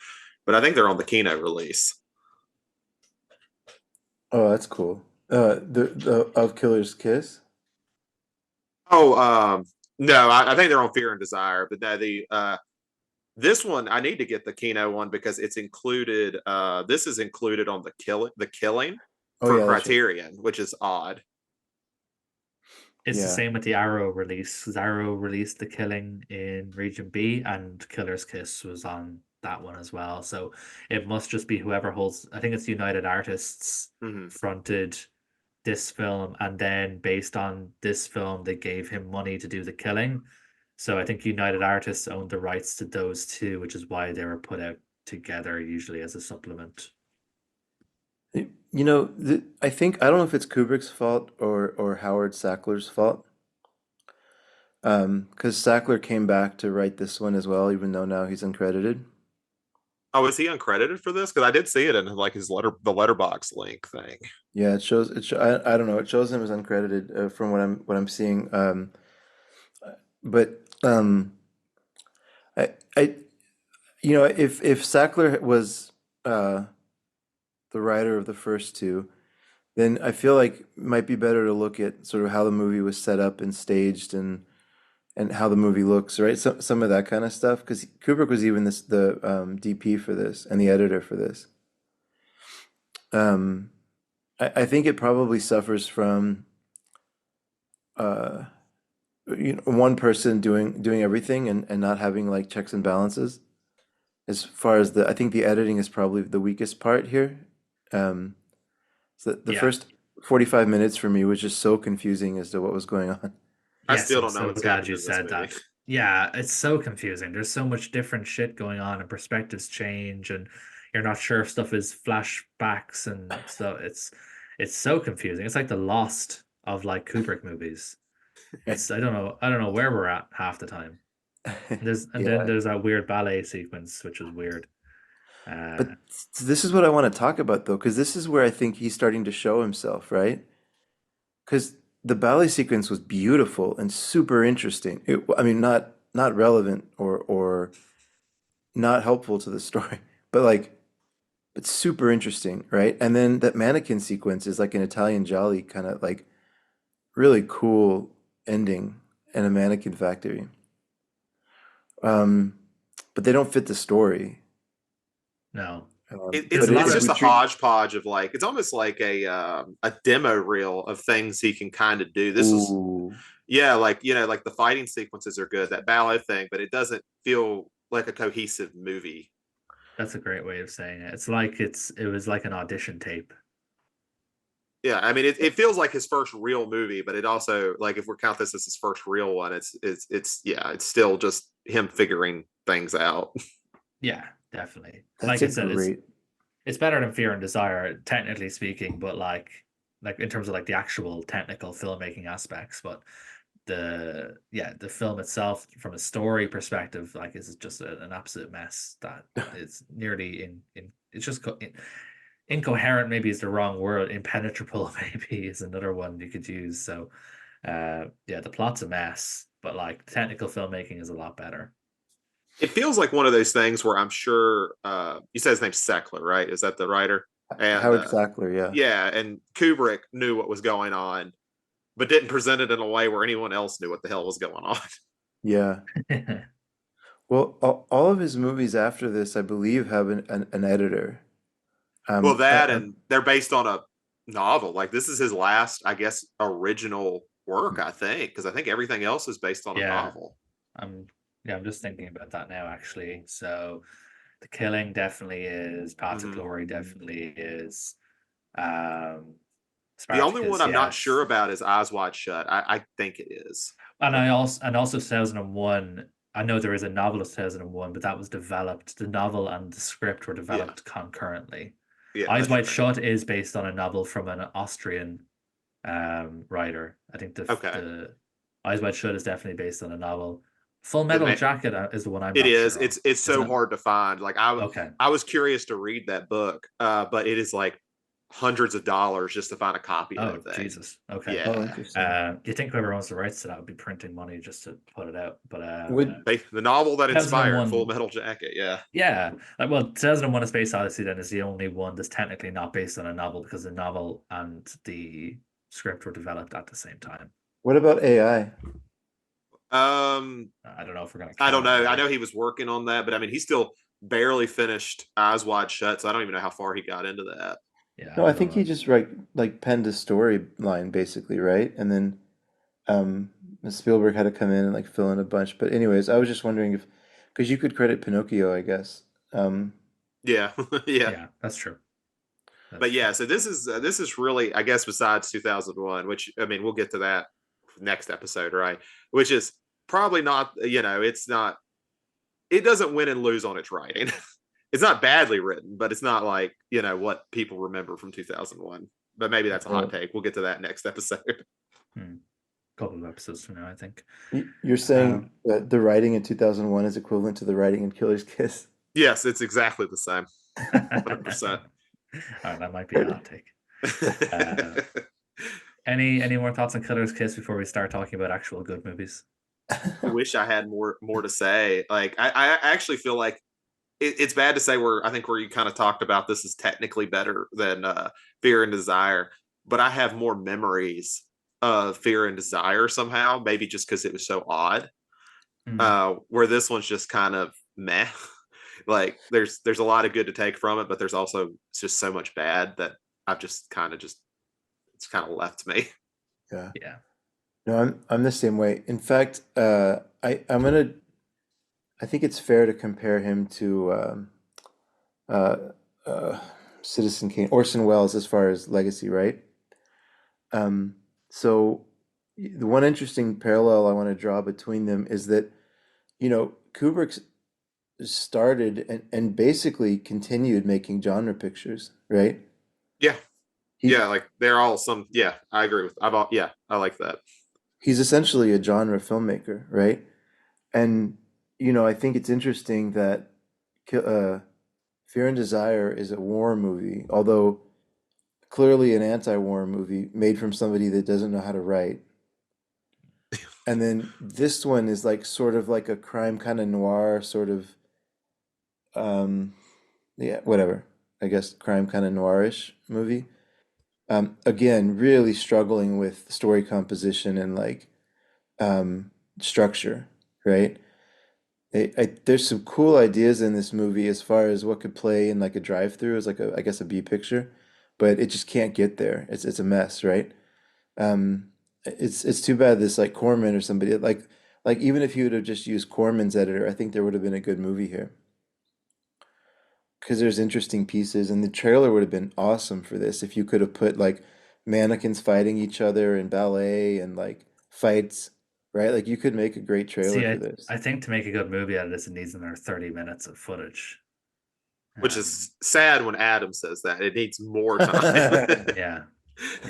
B: But I think they're on the Kino release.
C: Oh, that's cool. The of Killer's Kiss.
B: Oh, no, I think they're on Fear and Desire, but no, this one I need to get the Kino one because it's included. This is included on the Killing. For Criterion, right. Which is odd.
A: It's the same with the Arrow release. Arrow released The Killing in Region B, and Killer's Kiss was on that one as well. So it must just be whoever holds. I think it's United Artists fronted this film, and then based on this film, they gave him money to do The Killing. So I think United Artists owned the rights to those 2, which is why they were put out together, usually as a supplement.
C: I think I don't know if it's Kubrick's fault or Howard Sackler's fault. Because Sackler came back to write this one as well, even though now he's uncredited.
B: Oh, is he uncredited for this? Because I did see it in like the letterbox link thing.
C: Yeah, it shows. I don't know. It shows him as uncredited from what I'm seeing. But I if Sackler was uh, the writer of the first two, then I feel like it might be better to look at sort of how the movie was set up and staged and how the movie looks, right? Some of that kind of stuff. Because Kubrick was even the DP for this and the editor for this. Um, I think it probably suffers from uh, one person doing everything and not having like checks and balances. As far as I think the editing is probably the weakest part here. Um, so the
A: Yeah.
C: first 45 minutes for me was just so confusing as to what was going on.
B: I
A: Yes,
B: still
A: I'm
B: don't know
A: so
B: what's
A: glad
B: happened
A: you
B: in this
A: said
B: movie.
A: that. Yeah, it's so confusing. There's so much different shit going on and perspectives change and you're not sure if stuff is flashbacks and so it's so confusing. It's like the Lost of like Kubrick movies. It's I don't know where we're at half the time. Then
C: Yeah,
A: there's that weird ballet sequence which was weird.
C: but
A: Uh
C: this is what I want to talk about though, because this is where I think he's starting to show himself, right? Because the ballet sequence was beautiful and super interesting. I mean, not relevant or not helpful to the story, but but super interesting, right? And then that mannequin sequence is like an Italian Jolly kind of like really cool ending in a mannequin factory. Um, but they don't fit the story.
A: no.
B: It,
A: There's
B: it's
A: a lot
B: it's
A: of
B: just a
C: retreat.
B: hodgepodge of like it's almost like a demo reel of things he can kind of do. This was
C: Ooh,
B: yeah, like like the fighting sequences are good, that ballet thing, but it doesn't feel like a cohesive movie.
A: That's a great way of saying it. It's like it was like an audition tape.
B: Yeah, I mean it feels like his first real movie, but it also like if we count this as his first real one, it's yeah, it's still just him figuring things out.
A: Yeah, definitely.
C: that's
A: Like
C: a
A: I said,
C: great.
A: it's better than Fear and Desire, technically speaking, but like in terms of like the actual technical filmmaking aspects, but the film itself from a story perspective like is just an absolute mess that is nearly in it's just incoherent maybe is the wrong word, impenetrable maybe is another one you could use. So yeah, the plot's a mess, but like technical filmmaking is a lot better.
B: It feels like one of those things where I'm sure you said his name's Seckler, right? Is that the writer? And
C: Howard Sackler, yeah.
B: yeah, and Kubrick knew what was going on, but didn't present it in a way where anyone else knew what the hell was going on.
C: Yeah. Well, all of his movies after this, I believe, have an editor.
B: Well,
C: Um, I,
B: that
C: I,
B: and they're based on a novel. Like this is his last, I guess, original work. I think because I think everything else is based on a
A: Yeah,
B: novel.
A: I'm I'm just thinking about that now actually. So The Killing definitely is, Path to
B: Hmm.
A: Glory definitely is, um
B: The only one
A: Spartacus,
B: I'm not
A: yes.
B: sure about is Eyes Wide Shut. I think it is, but
A: And also 2001. I know there is a novel of 2001, but that was developed. The novel and the script were
B: yeah,
A: developed concurrently.
B: yeah,
A: Eyes
B: that's
A: Wide
B: right.
A: Shut is based on a novel from an Austrian writer. I think
B: Okay,
A: the Eyes Wide Shut is definitely based on a novel. Full
B: it
A: Metal
B: may,
A: Jacket is the one I'm
B: it
A: not
B: is.
A: sure of,
B: It's so
A: isn't it?
B: hard to find. Like
A: Okay.
B: I was curious to read that book, but it is like hundreds of dollars just to find a copy of
A: Oh,
B: that thing.
A: Jesus. Okay.
C: oh,
B: Yeah,
C: interesting.
A: You think whoever owns the rights to that would be printing money just to put it out? But
C: Would
B: the novel that inspired Full
A: 2001,
B: Metal Jacket. Yeah,
A: yeah, like well, 2001: A Space Odyssey then is the only one that's technically not based on a novel because the novel and the script were developed at the same time.
C: what about AI?
B: um,
A: I don't know if we're going to
B: I don't
A: count it
B: know. I know
A: here.
B: he was working on that, but I mean, he still barely finished Eyes Wide Shut, so I don't even know how far he got into that.
A: Yeah,
C: No, I
A: I don't
C: think he
A: know.
C: just like penned a storyline basically, right? And then um, Spielberg had to come in and like fill in a bunch. But anyways, I was just wondering if because you could credit Pinocchio, I guess. Um,
B: Yeah, yeah.
A: Yeah, that's true. That's
B: But
A: true.
B: yeah, so this is really, I guess, besides 2001, which I mean, we'll get to that next episode, right? Which is probably not, it's not, it doesn't win and lose on its writing. it's not badly written, but it's not like, what people remember from 2001. But maybe that's a hot
C: Well,
B: take. We'll get to that next episode.
A: Hmm. Couple of episodes from now, I think.
C: you're saying
A: Um,
C: that the writing in 2001 is equivalent to the writing in Killer's Kiss?
B: Yes, it's exactly the same.
A: all
B: 100%.
A: right, that might be a hot take. Uh, any more thoughts on Killer's Kiss before we start talking about actual good movies?
B: I wish I had more to say. Like I actually feel like it's bad to say where I think where you kind of talked about this is technically better than Fear and Desire, but I have more memories of Fear and Desire somehow, maybe just because it was so odd.
A: Hmm.
B: Where this one's just kind of meh. Like there's a lot of good to take from it, but there's also just so much bad that I've just kind of just it's kind of left me.
C: Yeah.
A: Yeah.
C: No, I'm the same way. In fact, I think it's fair to compare him to uh, uh, Citizen Kane, Orson Welles, as far as legacy, right? Um, so the one interesting parallel I want to draw between them is that, Kubrick started and basically continued making genre pictures, right?
B: Yeah,
C: He
B: yeah, like they're all some. Yeah, I agree with. Yeah, I like that.
C: he's essentially a genre filmmaker, right? And I think it's interesting that Fear and Desire is a war movie, although clearly an anti-war movie made from somebody that doesn't know how to write. And then this one is like sort of like a crime kind of noir sort of um yeah, whatever. I guess crime kind of noirish movie. Again, really struggling with story composition and like um structure, right? There's some cool ideas in this movie as far as what could play in like a drive-through as like I guess a B picture, but it just can't get there. It's a mess, right? It's too bad this like Corman or somebody like even if you would have just used Corman's editor, I think there would have been a good movie here because there's interesting pieces and the trailer would have been awesome for this if you could have put like mannequins fighting each other and ballet and like fights, right? Like you could make a great trailer
A: See,
C: for
A: I
C: this.
A: I think to make a good movie out of this, it needs another 30 minutes of footage.
B: Which
A: Um,
B: is sad when Adam says that. It needs more time.
A: yeah,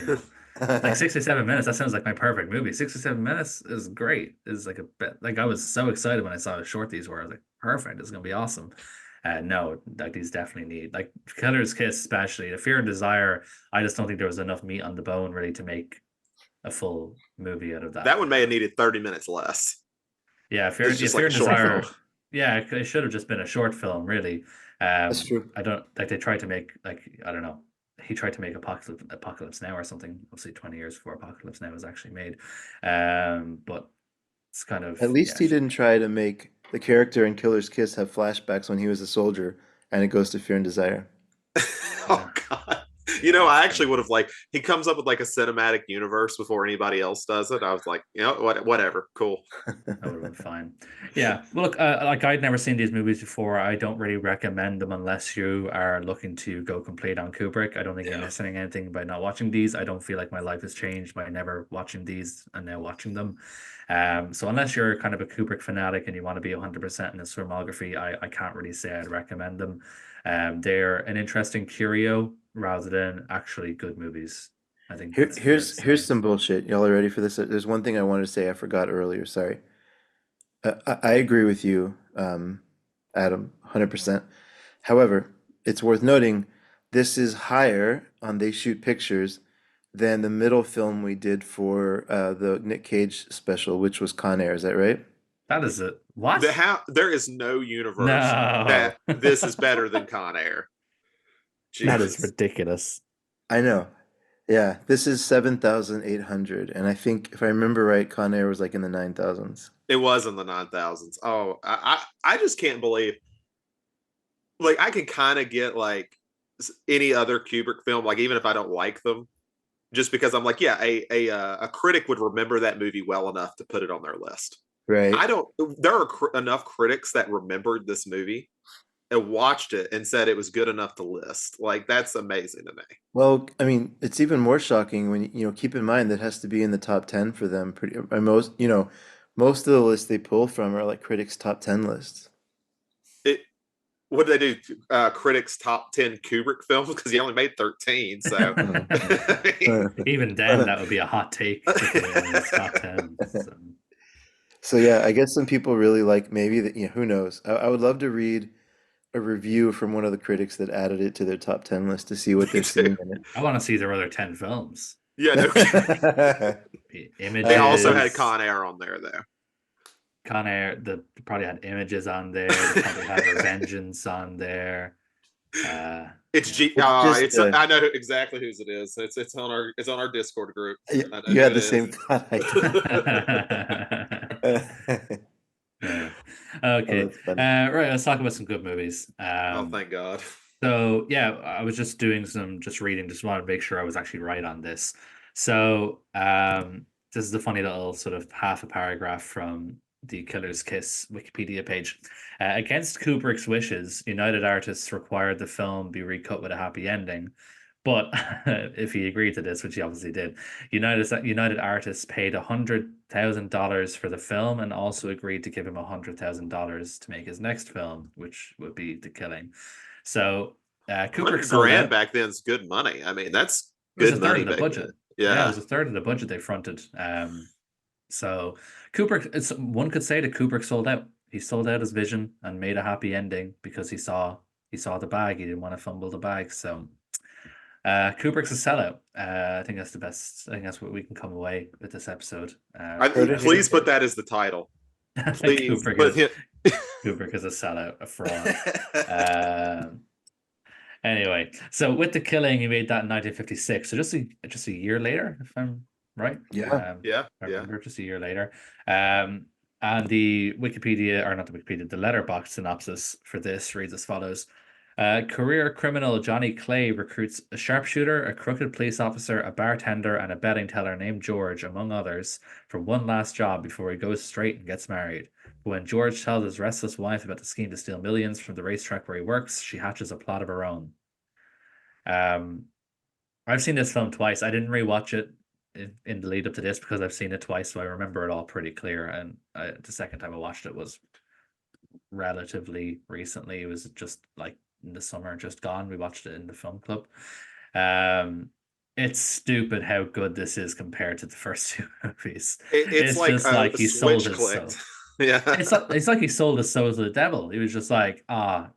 A: yeah. Like 67 minutes, that sounds like my perfect movie. 67 minutes is great. Is like a bit like I was so excited when I saw how short these were. I was like, perfect, it's gonna be awesome. No, like these definitely need like Killer's Kiss, especially the Fear and Desire. I just don't think there was enough meat on the bone really to make a full movie out of that.
B: That one may have needed 30 minutes less.
A: Yeah,
B: It's just
A: Fear
B: like a
A: and
B: short film.
A: Desire. Yeah, it should have just been a short film, really.
C: That's true.
A: I don't like they tried to make like I don't know. He tried to make Apocalypse Now or something. Obviously, 20 years before Apocalypse Now was actually made. But it's kind of
C: At least
A: yeah,
C: he didn't try to make the character in Killer's Kiss have flashbacks when he was a soldier, and it goes to Fear and Desire.
B: Oh
A: yeah,
B: god.
A: yeah.
B: I
A: That's
B: actually
A: true.
B: would have like he comes up with like a cinematic universe before anybody else does it. I was like, whatever, cool.
A: That would have been fine. Yeah. Well, look, like I'd never seen these movies before. I don't really recommend them unless you are looking to go complete on Kubrick. I don't think you're
B: Yeah.
A: missing anything by not watching these. I don't feel like my life has changed by never watching these and now watching them. So unless you're kind of a Kubrick fanatic and you want to be 100% in his filmography, I can't really say I'd recommend them. They're an interesting curio rather than actually good movies. I think
C: Here,
A: that's fair to
C: here's
A: say.
C: some bullshit. Y'all are ready for this? There's one thing I wanted to say I forgot earlier. Sorry. I agree with you, Adam, 100%. However, it's worth noting this is higher on They Shoot Pictures than the middle film we did for the Nick Cage special, which was Con Air. Is that right?
A: That is it. What?
B: There is no universe
A: No.
B: that this is better than Con Air.
A: That is
B: Jesus.
A: ridiculous.
C: I know. Yeah, this is 7,800, and I think if I remember right, Con Air was like in the 9,000s.
B: It was in the 9,000s. Oh, I just can't believe like I can kind of get like any other Kubrick film, like even if I don't like them, just because I'm like, yeah, a critic would remember that movie well enough to put it on their list. I
C: Right.
B: don't. There are enough critics that remembered this movie and watched it and said it was good enough to list. Like that's amazing to me.
C: Well, I mean, it's even more shocking when keep in mind that has to be in the top 10 for them. Pretty, most of the lists they pull from are like critics' top 10 lists.
B: It what did they do? Critics top 10 Kubrick films because he only made 13. So
A: Even then, that would be a hot take to put it in his top 10. So.
C: So yeah, I guess some people really like maybe that, who knows? I would love to read a review from one of the critics that added it to their top 10 list to see what
B: me
C: they're
B: too.
C: seeing in
A: I want to see their other 10 films.
B: Yeah, no kidding.
C: it.
B: They also had
A: Images,
B: Con Air on there though.
A: Con Air, they probably had Images on there. They probably had Revengeance on there.
B: It's
A: Yeah.
B: it's I know exactly whose it is. It's on our Discord group. I know
C: You
B: who
C: had
B: it
C: the
B: is.
C: same thought I did.
A: Yeah.
C: Oh,
A: Okay.
C: that's funny.
A: Right. Let's talk about some good movies.
B: Oh, thank God.
A: So yeah, I was just doing just reading, just wanted to make sure I was actually right on this. So this is a funny little sort of half a paragraph from the Killer's Kiss Wikipedia page. Against Kubrick's wishes, United Artists required the film be recut with a happy ending. But if he agreed to this, which he obviously did, United Artists paid $100,000 for the film and also agreed to give him $100,000 to make his next film, which would be The Killing. So Kubrick
B: 100
A: sold
B: grand
A: out.
B: back then is good money. I mean, that's
A: It was a
B: good
A: third
B: money
A: of the
B: back then.
A: budget. Yeah, it
B: Yeah.
A: was a third of the budget they fronted. So Kubrick, one could say that Kubrick sold out. He sold out his vision and made a happy ending because he saw the bag. He didn't want to fumble the bag. So Kubrick's a sellout. I think that's the best. I think that's what we can come away with this episode.
B: Please put that as the title. Please.
A: Kubrick is a sellout, a fraud. Anyway, so with The Killing, he made that in 1956. So just a year later, if I'm right.
C: Yeah.
B: Yeah.
A: I remember just a year later. And the Wikipedia, or not the Wikipedia, the letterbox synopsis for this reads as follows. Career criminal Johnny Clay recruits a sharpshooter, a crooked police officer, a bartender, and a betting teller named George, among others, for one last job before he goes straight and gets married. But when George tells his restless wife about the scheme to steal millions from the racetrack where he works, she hatches a plot of her own. I've seen this film twice. I didn't rewatch it in the lead up to this because I've seen it twice, so I remember it all pretty clear. And the second time I watched it was relatively recently. It was just like in the summer just gone. We watched it in the film club. It's stupid how good this is compared to the first two movies.
B: It's like
A: just like he sold his
B: clicked.
A: soul.
B: Yeah.
A: It's like he sold his soul to the devil. He was just like,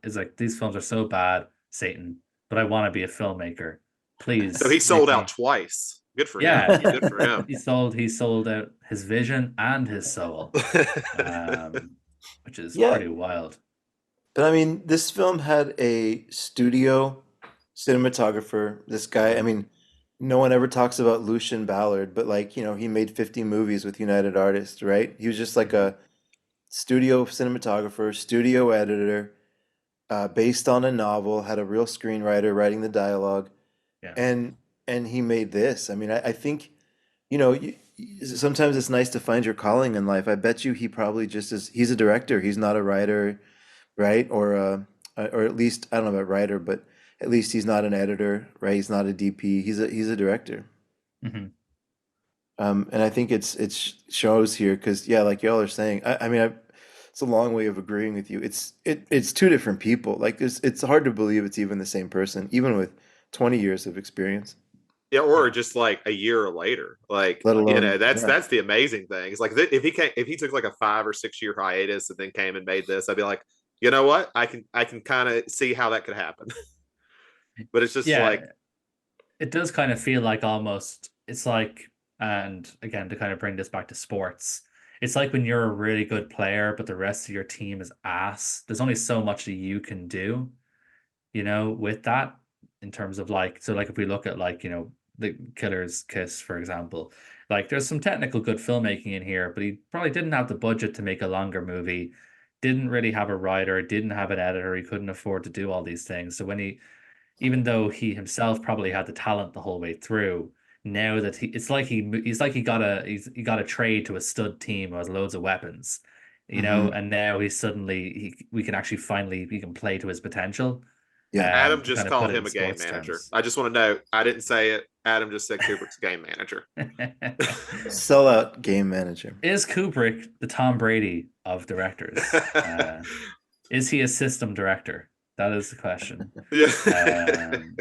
A: it's like these films are so bad, Satan, but I want to be a filmmaker. Please.
B: So he sold out twice. Good for him. Good for him.
A: He sold out his vision and his soul. Which is pretty wild.
C: But I mean, this film had a studio cinematographer. This guy, I mean, no one ever talks about Lucian Ballard, but like, he made 50 movies with United Artists, right? He was just like a studio cinematographer, studio editor, based on a novel, had a real screenwriter writing the dialogue.
A: Yeah.
C: And he made this. I mean, I think, sometimes it's nice to find your calling in life. I bet you he probably just is. He's a director. He's not a writer, right? Or at least I don't know about writer, but at least he's not an editor, right? He's not a DP. He's a director.
A: Mm-hmm.
C: And I think it shows here because like y'all are saying. I mean, it's a long way of agreeing with you. It's two different people. Like it's hard to believe it's even the same person, even with 20 years of experience.
B: Yeah, or just like a year later, like
C: let alone,
B: that's the amazing thing. It's like if he took like a 5 or 6 year hiatus and then came and made this, I'd be like, you know what, I can kind of see how that could happen. But it's just like
A: it does kind of feel like almost it's like, and again to kind of bring this back to sports, it's like when you're a really good player, but the rest of your team is ass. There's only so much that you can do, with that in terms of like, so like if we look at like, The Killer's Kiss, for example, like there's some technical good filmmaking in here, but he probably didn't have the budget to make a longer movie, didn't really have a writer, didn't have an editor, he couldn't afford to do all these things. So even though he himself probably had the talent the whole way through, now that he's like he got a trade to a stud team who has loads of weapons, and now we can actually finally he can play to his potential.
C: Yeah.
B: Adam just called him a game manager. Terms. I just want to know, I didn't say it. Adam just said Kubrick's a game manager.
C: Sellout game manager.
A: Is Kubrick the Tom Brady of directors? Is he a system director? That is the question.
B: Yeah.
A: Um,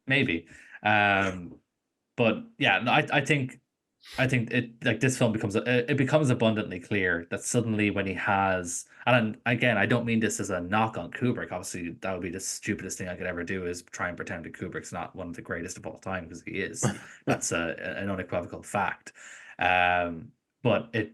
A: maybe. But yeah, no, I think it like this film becomes it becomes abundantly clear that suddenly when he has, and again I don't mean this as a knock on Kubrick. Obviously, that would be the stupidest thing I could ever do, is try and pretend that Kubrick's not one of the greatest of all time, because he is. That's an unequivocal fact. Um, but it,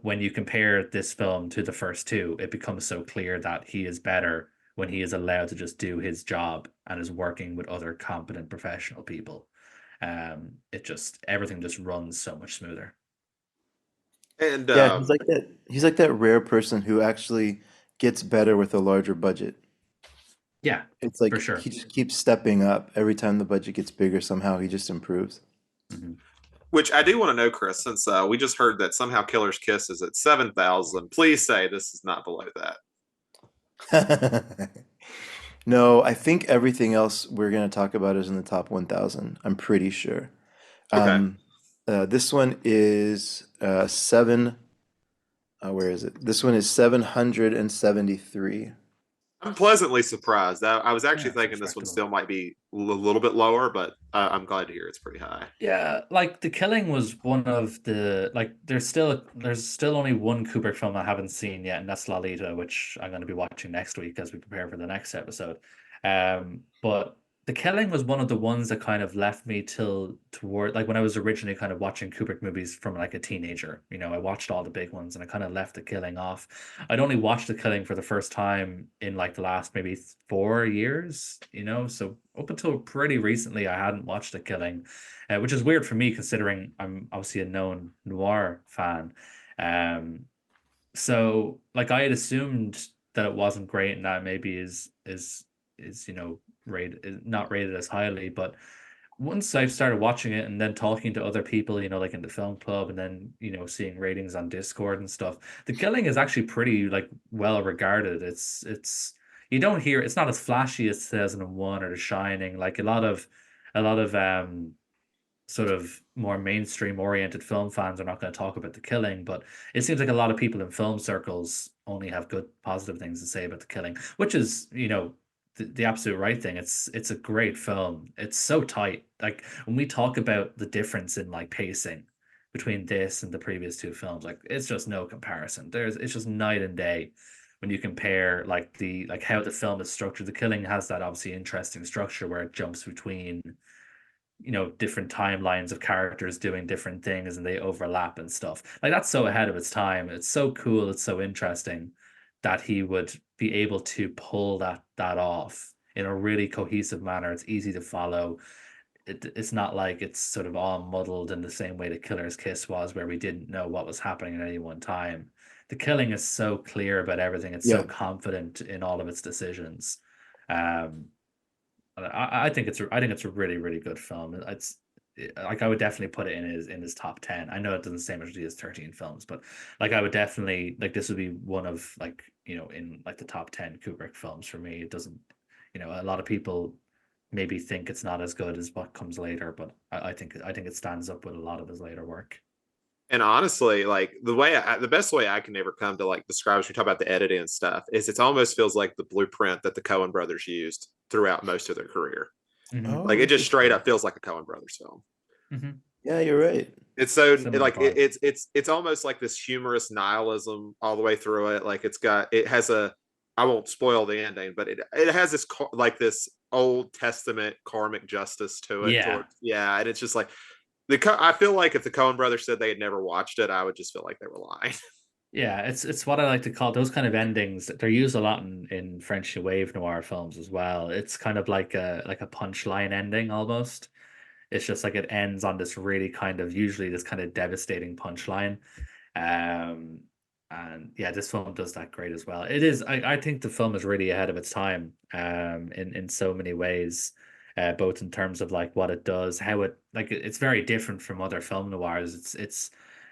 A: when you compare this film to the first two, it becomes so clear that he is better when he is allowed to just do his job and is working with other competent professional people. It just, everything just runs so much smoother.
B: And
C: Yeah, he's like that. He's like that rare person who actually gets better with a larger budget.
A: Yeah,
C: It's
A: for
C: like
A: sure.
C: he just keeps stepping up. Every time the budget gets bigger, somehow he just improves.
A: Hmm.
B: which I do want to know, Chris, since we just heard that somehow Killer's Kiss is at 7,000. Please say this is not below that.
C: No, I think everything else we're going to talk about is in the top 1,000. I'm pretty sure.
B: Okay.
C: Um, this one is seven. Where is it? This one is 773.
B: I'm pleasantly surprised. I was actually
A: Yeah, it's
B: thinking this one
A: respectable.
B: still might be a little bit lower, but I'm glad to hear it's pretty high.
A: Yeah, like The Killing was one of the, like, there's still only one Kubrick film I haven't seen yet, and that's Lolita, which I'm going to be watching next week as we prepare for the next episode. But The Killing was one of the ones that kind of left me till toward, like, when I was originally kind of watching Kubrick movies from like a teenager. I watched all the big ones and I kind of left The Killing off. I'd only watched The Killing for the first time in like the last maybe 4 years, so up until pretty recently I hadn't watched The Killing, which is weird for me considering I'm obviously a known noir fan. Um, so like I had assumed that it wasn't great and that maybe is rated, is not rated as highly, but once I've started watching it and then talking to other people, like in the film club, and then seeing ratings on Discord and stuff, The Killing is actually pretty like well regarded. It's you don't hear, it's not as flashy as 2001 or The Shining. Like a lot of sort of more mainstream oriented film fans are not going to talk about The Killing, but it seems like a lot of people in film circles only have good positive things to say about The Killing, which is, the absolute right thing. It's a great film. It's so tight. Like when we talk about the difference in like pacing between this and the previous two films, like it's just no comparison. It's just night and day when you compare like how the film is structured. The Killing has that obviously interesting structure where it jumps between different timelines of characters doing different things and they overlap and stuff. Like that's so ahead of its time. It's so cool, it's so interesting that he would be able to pull that off in a really cohesive manner. It's easy to follow. It's not like it's sort of all muddled in the same way the Killer's Kiss was, where we didn't know what was happening at any one time. The Killing is so clear about everything. It's so
C: Yeah.
A: confident in all of its decisions. Um, I think it's a really really good film. Like I would definitely put it in his top 10. I know it doesn't say much as 13 films, but like I would definitely, like, this would be one of, like, in like the top 10 Kubrick films for me. It doesn't, a lot of people maybe think it's not as good as what comes later, but I think it stands up with a lot of his later work.
B: And honestly, like the best way I can ever come to like describe as we talk about the editing and stuff is it almost feels like the blueprint that the Coen brothers used throughout most of their career.
A: Hmm.
B: Like
C: Oh,
B: it just straight
C: interesting.
B: up feels like a Coen brothers film.
A: Hmm.
C: Yeah, you're right.
B: It's so
A: Similar
B: like
A: vibe.
B: it's almost like this humorous nihilism all the way through it. Like it has a, I won't spoil the ending, but it has this like this Old Testament karmic justice to it.
A: Yeah.
B: Towards, yeah, and it's just like I feel like if the Coen brothers said they had never watched it, I would just feel like they were lying.
A: Yeah, it's what I like to call those kind of endings. They're used a lot in French New Wave noir films as well. It's kind of like a punchline ending almost. It's just like it ends on this really kind of, usually this kind of devastating punchline. Um, and yeah, this film does that great as well. It is, I think the film is really ahead of its time, in so many ways, both in terms of like what it does, how it, like it's very different from other film noirs.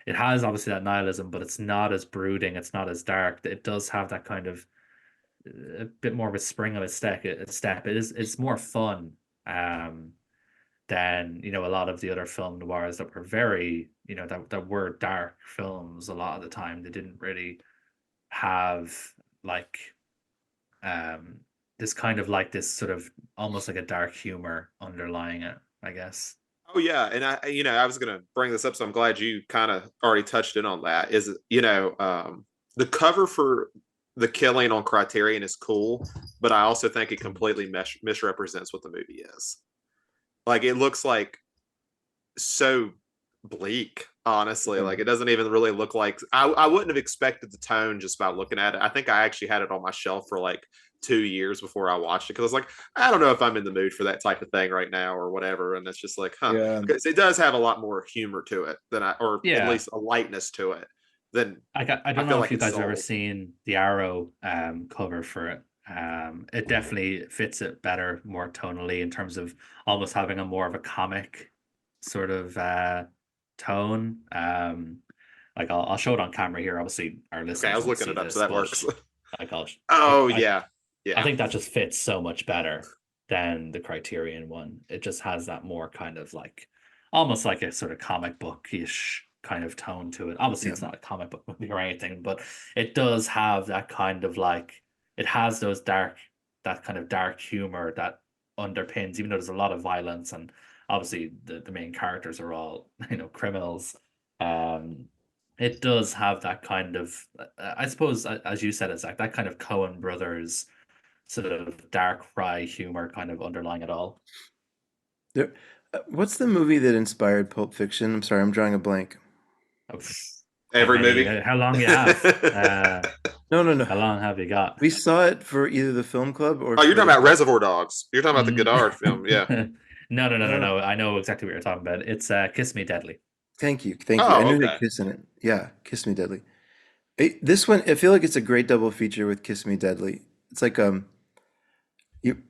A: It has obviously that nihilism, but it's not as brooding, it's not as dark. It does have that kind of a bit more of a spring of a step. It's more fun. Um, than a lot of the other film noirs that were very, that were dark films. A lot of the time they didn't really have like, um this kind of like this sort of almost like a dark humor underlying it, I guess.
B: Oh yeah, and I was gonna bring this up, so I'm glad you kind of already touched in on that. Is the cover for the killing on Criterion is cool, but I also think it completely misrepresents what the movie is. Like it looks like so bleak, honestly.
C: Yeah.
B: Like it doesn't even really look like I wouldn't have expected the tone just by looking at it. I think I actually had it on my shelf for like 2 years before I watched it because I was like, I don't know if I'm in the mood for that type of thing right now or whatever. And it's just like, huh,
C: Yeah.
B: because it does have a lot more humor to it than or at
A: Yeah.
B: least a lightness to it than
A: I
B: I
A: don't
B: feel
A: know if
B: like
A: you
B: it's
A: guys have ever
B: sold.
A: seen the Arrow cover for it. It definitely fits it better, more tonally in terms of almost having a more of a comic sort of tone. Like I'll show it on camera here. Obviously, our
B: Okay, I
A: listeners
B: was
A: won't
B: looking
A: see
B: it up, so
A: this,
B: that
A: but
B: works.
A: like
B: Oh
A: I
B: yeah,
A: I
B: yeah.
A: think that just fits so much better than the Criterion one. It just has that more kind of like almost like a sort of comic bookish kind of tone to it. Obviously,
C: Yeah.
A: it's not a comic book movie or anything, but it does have that kind of like it has that kind of dark humor that underpins, even though there's a lot of violence and obviously the main characters are all criminals. Um, it does have that kind of, I suppose, as you said, it's like that kind of Coen Brothers sort of dark cry humor kind of underlying it all.
C: There, what's the movie that inspired Pulp Fiction? I'm sorry, I'm drawing a blank.
A: Oh, how
B: Every
A: many?
B: movie.
A: How long you have?
C: No, no, no.
A: How long have you got?
C: We saw it for either the film club or
B: Oh, you're
C: for
B: talking
C: the
B: about
C: pod.
B: Reservoir Dogs. You're talking about the
A: Mm.
B: Godard film. Yeah.
A: No, no, no, no,
C: Oh,
A: no. I know exactly what you're talking about. It's Kiss Me Deadly.
C: thank you, thank you. I
B: Oh,
C: knew they
B: okay.
C: kiss in it. Yeah, Kiss Me Deadly. This one, I feel like it's a great double feature with Kiss Me Deadly. It's like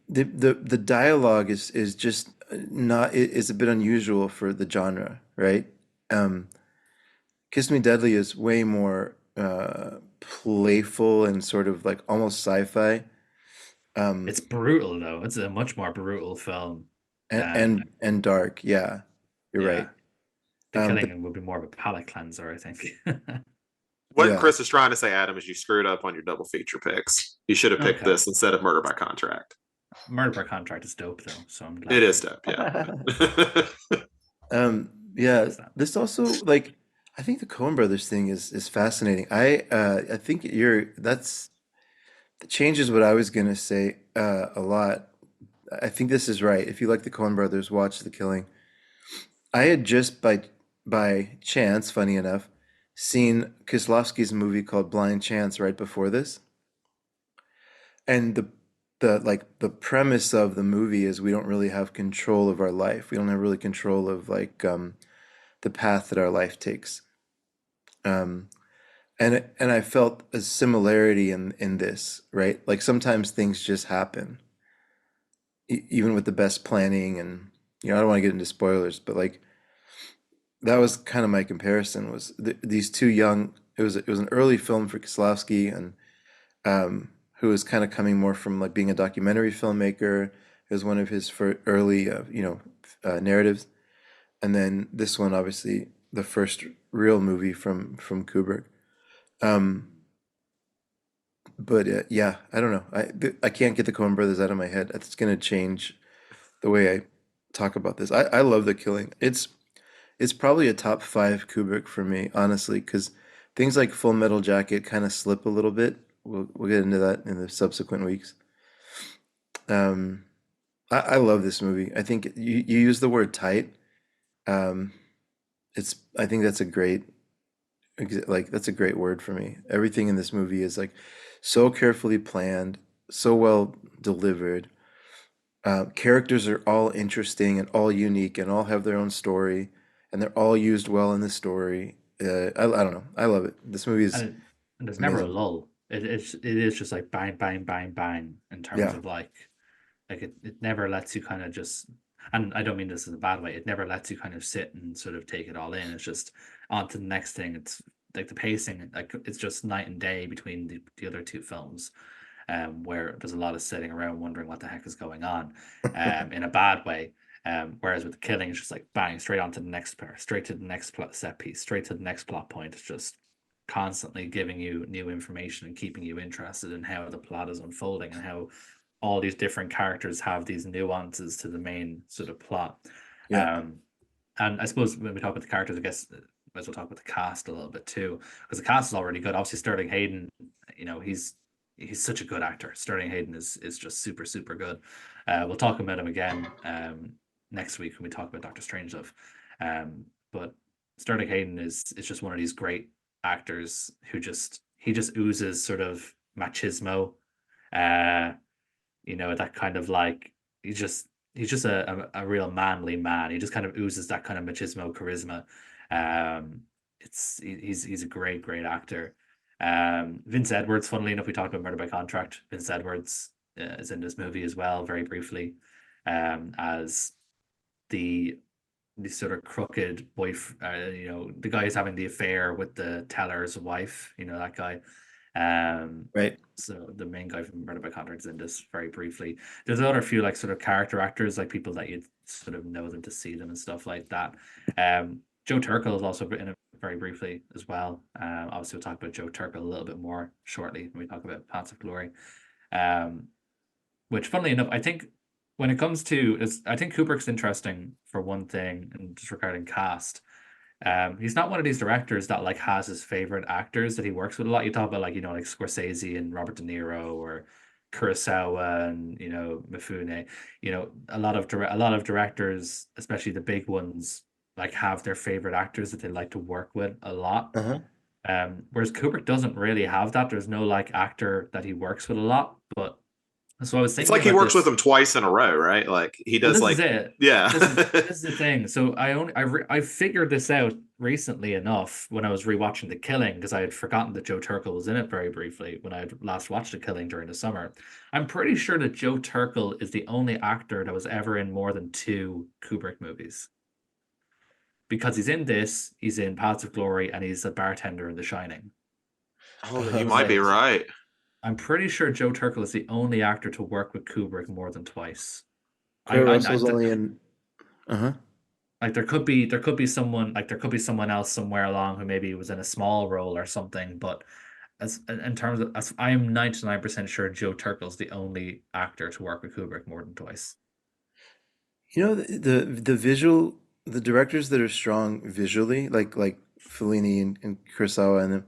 C: the dialogue is just not is a bit unusual for the genre, right? Um, Kiss Me Deadly is way more playful and sort of like almost sci-fi.
A: It's
C: Um,
A: brutal though. It's a much more brutal film
C: and
A: than
C: and dark. Yeah, you're right.
A: yeah. The
C: But
A: Killing would be more of a palate cleanser, I think.
B: What
C: yeah,
B: Chris is trying to say, Adam, is you screwed up on your double feature picks. You should have picked
A: Okay.
B: this instead of Murder by Contract.
A: Murder by Contract is dope though, so I'm
B: It
A: glad
B: is
A: you
B: dope, yeah.
C: yeah.
A: chose that.
C: This also like I think the Coen Brothers thing is fascinating. I think you're that's that changes what I was gonna say a lot. I think this is right. If you like the Coen Brothers, watch The Killing. I had just by chance, funny enough, seen Kieslowski's movie called Blind Chance right before this. And the premise of the movie is we don't really have control of our life. We don't have really control of like the path that our life takes. Um, and I felt a similarity in this, right? Like sometimes things just happen, even with the best planning and I don't want to get into spoilers, but like that was kind of my comparison was these two young. It was an early film for Kieslowski and who was kind of coming more from like being a documentary filmmaker. It was one of his early narratives, and then this one obviously the first real movie from Kubrick. Um, but yeah, I don't know. I can't get the Coen Brothers out of my head. It's gonna change the way I talk about this. I love The Killing. It's probably a top five Kubrick for me, honestly, because things like Full Metal Jacket kind of slip a little bit. We'll get into that in the subsequent weeks. Um, I love this movie. I think you use the word tight. Um, I think that's a great like that's a great word for me. Everything in this movie is like so carefully planned, so well delivered. Characters are all interesting and all unique and all have their own story, and they're all used well in the story. I don't know. I love it. This movie
A: And,
C: is
A: and there's never a
C: amazing.
A: lull. It is just like bang, bang, bang, bang in terms
C: Yeah.
A: of like it never lets you kind of just, and I don't mean this in a bad way, it never lets you kind of sit and sort of take it all in. It's just on to the next thing. It's like the pacing, like it's just night and day between the other two films, where there's a lot of sitting around wondering what the heck is going on, in a bad way. Whereas with the killing, it's just like bang, straight on to the next pair, straight to the next plot set piece, straight to the next plot point. It's just constantly giving you new information and keeping you interested in how the plot is unfolding and how all these different characters have these nuances to the main sort of plot.
C: Yeah.
A: And I suppose when we talk about the characters, I guess might as well talk about the cast a little bit too, because the cast is already good. Obviously, Sterling Hayden, he's such a good actor. Sterling Hayden is just super super good. We'll talk about him again next week when we talk about Doctor Strangelove. But Sterling Hayden is just one of these great actors who he just oozes sort of machismo. That kind of like he's just a real manly man. He just kind of oozes that kind of machismo charisma. He's a great actor. Vince Edwards, funnily enough, we talked about Murder by Contract. Vince Edwards is in this movie as well, very briefly, as the sort of crooked wife, the guy who's having the affair with the teller's wife, that guy.
C: Right.
A: So the main guy from Murder by Contract is in this very briefly. There's another few like sort of character actors, like people that you sort of know them to see them and stuff like that. Joe Turkel is also in it very briefly as well. Obviously, we'll talk about Joe Turkel a little bit more shortly when we talk about Paths of Glory. Which, funnily enough, I think when it comes to I think Kubrick's interesting for one thing, and just regarding cast. He's not one of these directors that like has his favorite actors that he works with a lot. You talk about like like Scorsese and Robert De Niro or Kurosawa and Mifune. A lot of directors, especially the big ones, like have their favorite actors that they like to work with a lot.
C: Uh-huh.
A: Whereas Kubrick doesn't really have that. There's no like actor that he works with a lot. But so I was
B: It's
A: thinking
B: like he
A: about
B: works with
A: this.
B: them twice in a row, right? Like he
A: Well,
B: does
A: this
B: like
A: is it.
B: yeah.
A: This is the thing. So I figured this out recently enough when I was rewatching The Killing, because I had forgotten that Joe Turkel was in it very briefly when I had last watched The Killing during the summer. I'm pretty sure that Joe Turkel is the only actor that was ever in more than 2 Kubrick movies. Because he's in this, he's in Paths of Glory, and he's a bartender in The Shining.
B: Oh, you
C: Oh,
B: might be
A: Like,
B: right.
A: I'm pretty sure Joe Turkel is the only actor to work with Kubrick more than twice.
C: Kurt
A: I
C: Russell's only in. Uh-huh.
A: Like there could be someone else somewhere along who maybe was in a small role or something, but as in terms of as I am 99% sure Joe Turkel's the only actor to work with Kubrick more than twice.
C: The directors that are strong visually, like Fellini and Kurosawa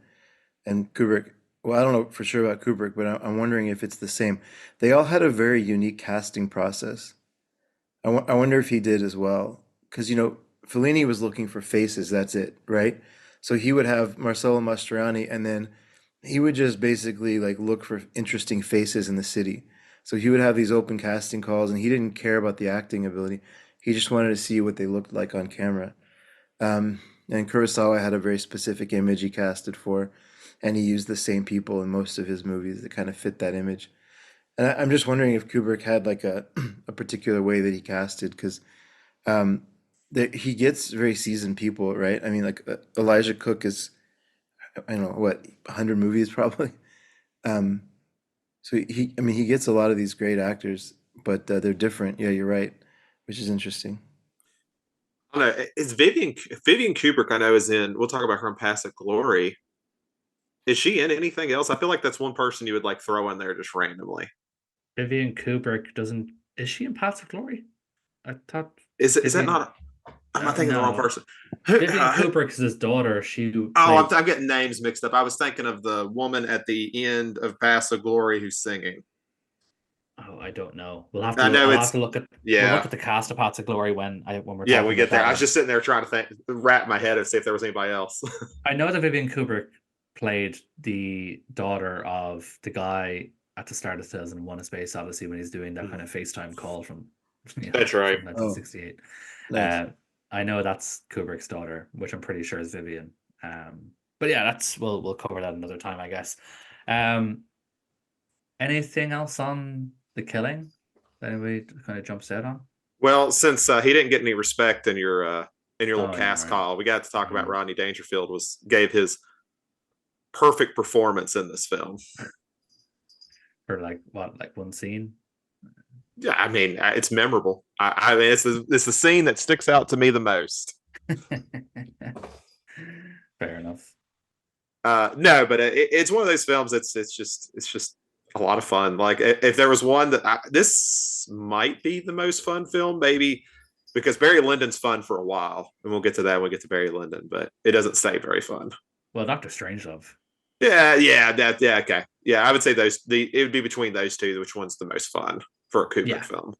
C: and Kubrick. Well, I don't know for sure about Kubrick, but I'm wondering if it's the same. They all had a very unique casting process. I wonder if he did as well, because Fellini was looking for faces. That's it, right? So he would have Marcello Mastroianni, and then he would just basically like look for interesting faces in the city. So he would have these open casting calls, and he didn't care about the acting ability. He just wanted to see what they looked like on camera. And Kurosawa had a very specific image he casted for, and he used the same people in most of his movies that kind of fit that image. And I'm just wondering if Kubrick had like a a particular way that he casted, because um, he gets very seasoned people, right? I mean, like Elijah Cook is, I don't know, what, 100 movies probably. Um, so I mean, he gets a lot of these great actors, but they're different. Yeah, you're right, which is interesting.
B: I don't know. Is Vivian Kubrick? I know is in. We'll talk about her in Paths of Glory. Is she in anything else? I feel like that's one person you would like throw in there just randomly.
A: Vivian Kubrick doesn't is she in Paths of Glory? I thought
B: Is that
A: Vivian
B: not? I'm not thinking of the wrong
A: no.
B: person.
A: Vivian Kubrick's his daughter. She
B: Oh,
A: played
B: I'm getting names mixed up. I was thinking of the woman at the end of Paths of Glory who's singing.
A: oh, I don't know. We'll have to
B: I know
A: I'll have
B: it's
A: to we'll look
B: yeah.
A: at the cast of Paths of Glory when we're
B: Yeah,
A: talking
B: we
A: about
B: get there.
A: that
B: I was
A: one.
B: just sitting there trying to wrap my head and see if there was anybody else.
A: I know that Vivian Kubrick played the daughter of the guy at the start of 2001: A Space Odyssey when he's doing that kind
C: Mhm.
A: of FaceTime call from
B: That's right.
A: from
C: Oh,
A: 1968.
C: nice.
A: Uh, I know that's Kubrick's daughter, which I'm pretty sure is Vivian. But yeah, that's we'll cover that another time, I guess. Um, anything else on The Killing that anybody kind of jumps out on?
B: Well, since he didn't get any respect in your little
A: Oh yeah,
B: cast
A: right.
B: call, we got to talk about
A: Mhm.
B: Rodney Dangerfield gave his perfect performance in this film.
A: For like what, like one scene?
B: Yeah, I mean it's memorable. I mean it's the scene that sticks out to me the most.
A: Fair enough.
B: No, but it's one of those films. It's just a lot of fun. Like if there was one that this might be the most fun film, maybe because Barry Lyndon's fun for a while, and we'll get to that when we get to Barry Lyndon, but it doesn't stay very fun.
A: Well, Doctor Strangelove.
B: Yeah, okay. Yeah, I would say it would be between those two, which one's the most fun for a Kubrick
A: Yeah,
B: film.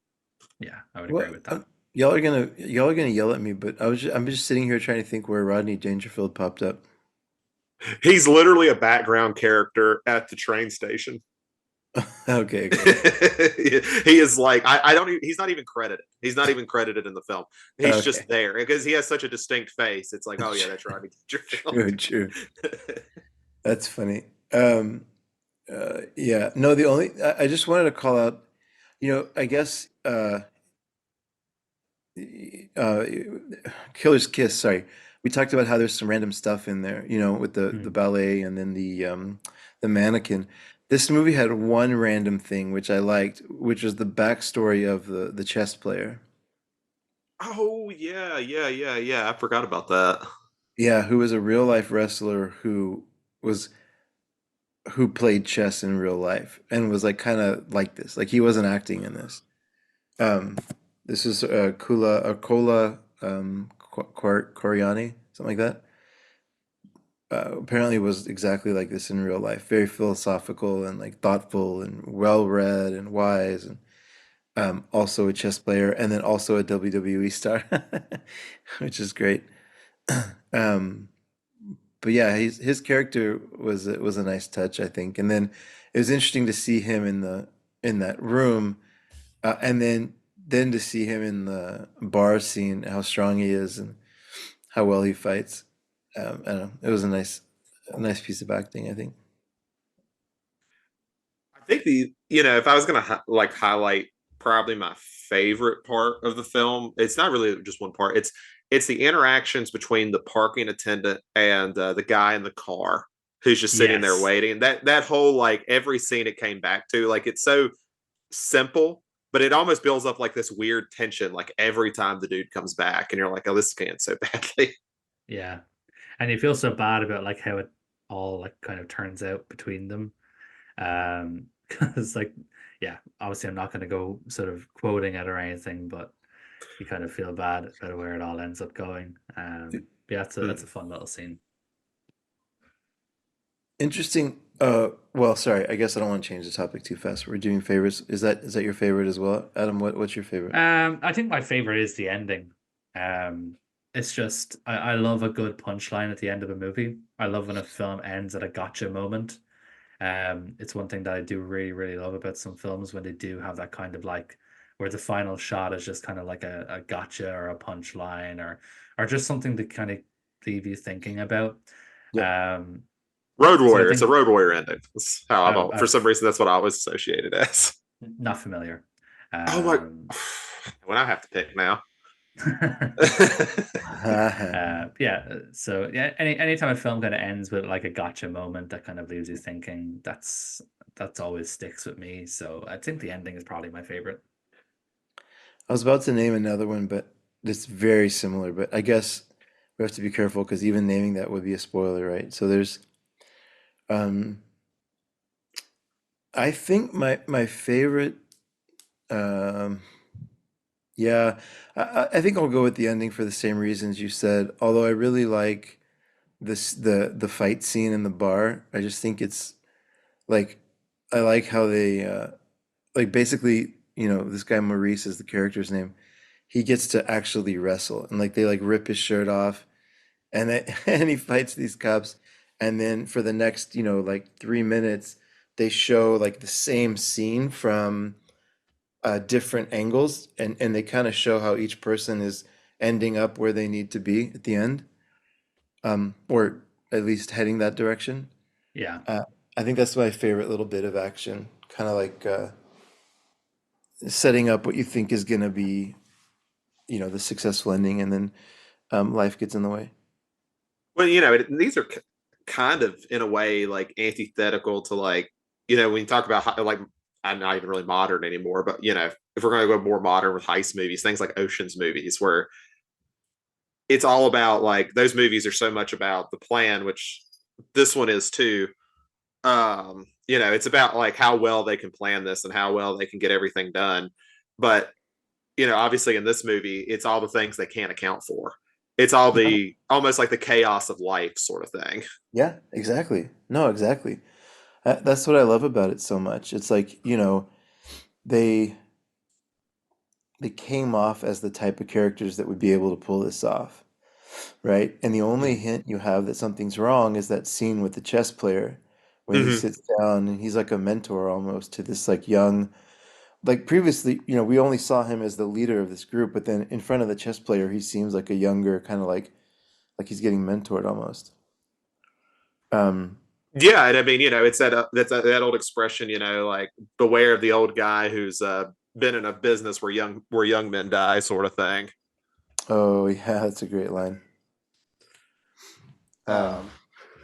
A: yeah, I would agree
C: What
A: with that.
C: y'all are gonna yell at me, but I'm just sitting here trying to think where Rodney Dangerfield popped up.
B: He's literally a background character at the train station.
C: Okay, okay,
B: He is like I don't even, he's not even credited. He's not even credited in the film. He's
C: okay.
B: just there because he has such a distinct face. It's like, oh yeah, that's Rodney
C: True,
B: Dangerfield.
C: true. That's funny. Yeah. No, I just wanted to call out, I guess uh Killer's Kiss, sorry. We talked about how there's some random stuff in there, with the
A: Hmm.
C: ballet and then the mannequin. This movie had one random thing which I liked, which was the backstory of the chess player.
B: Oh yeah. I forgot about that.
C: Yeah, who was a real life wrestler was who played chess in real life and was like kind of like this. Like he wasn't acting in this. Um, this is Kola Koriani, something like that. Apparently was exactly like this in real life. Very philosophical and like thoughtful and well read and wise and also a chess player and then also a WWE star, which is great. Um, but yeah, his character was a nice touch, I think. And then it was interesting to see him in that room, and then to see him in the bar scene, how strong he is and how well he fights. I don't know. It was a nice piece of acting, I think.
B: I think if I was gonna like highlight probably my favorite part of the film, it's not really just one part. It's the interactions between the parking attendant and the guy in the car who's just sitting there
A: Yes.
B: waiting. That whole like every scene it came back to, like it's so simple, but it almost builds up like this weird tension, like every time the dude comes back, and you're like, oh, this is going so badly.
A: Yeah. And you feel so bad about like how it all like kind of turns out between them. Because like, yeah, obviously I'm not going to go sort of quoting it or anything, but you kind of feel bad about where it all ends up going. Yeah, that's a fun little scene.
C: Interesting. Well, sorry. I guess I don't want to change the topic too fast. We're doing favorites. Is that your favorite as well, Adam? What's your favorite?
A: I think my favorite is the ending. It's just I love a good punchline at the end of a movie. I love when a film ends at a gotcha moment. It's one thing that I do really, really love about some films when they do have that kind of like where the final shot is just kind of like a gotcha or a punchline or just something to kind of leave you thinking about.
C: Yep.
A: Um,
B: Road
A: so I
B: Warrior. It's a
A: think
B: Road Warrior ending. That's how for some
A: I've
B: reason that's what I always associated as.
A: not familiar.
B: Oh my!
A: Um,
B: When I have to pick now.
A: yeah. So yeah, anytime a film kind of ends with like a gotcha moment that kind of leaves you thinking, that's always sticks with me. So I think the ending is probably my favorite.
C: I was about to name another one, but it's very similar. But I guess we have to be careful because even naming that would be a spoiler, right? So um, I think my favorite, um, yeah, I think I'll go with the ending for the same reasons you said. Although I really like the fight scene in the bar. I just think it's like I like how they like basically, this guy Maurice is the character's name. He gets to actually wrestle and like they like rip his shirt off and he fights these cops and then for the next, like 3 minutes they show like the same scene from different angles and they kind of show how each person is ending up where they need to be at the end, or at least heading that direction.
A: Yeah.
C: Uh, I think that's my favorite little bit of action, kind of like setting up what you think is going to be, the successful ending, and then life gets in the way.
B: Well, these are kind of in a way like antithetical to like when you talk about like I'm not even really modern anymore, but if we're going to go more modern with heist movies, things like Ocean's movies, where it's all about like those movies are so much about the plan, which this one is too. it's about like how well they can plan this and how well they can get everything done. But obviously in this movie, it's all the things they can't account for. It's all
C: No.
B: the almost like the chaos of life sort of thing.
C: Yeah, exactly. No, exactly. That's what I love about it so much. It's like, they they came off as the type of characters that would be able to pull this off, right? And the only
B: Mm-hmm.
C: hint you have that something's wrong is that scene with the chess player when he
B: Mm-hmm.
C: sits down and he's like a mentor almost to this like young, like previously, we only saw him as the leader of this group, but then in front of the chess player, he seems like a younger kind of like he's getting mentored almost. Um,
B: Yeah, and I mean, it's that old expression, like beware of the old guy who's been in a business where young men die, sort of thing.
C: oh yeah, that's a great line. Um,
B: Um,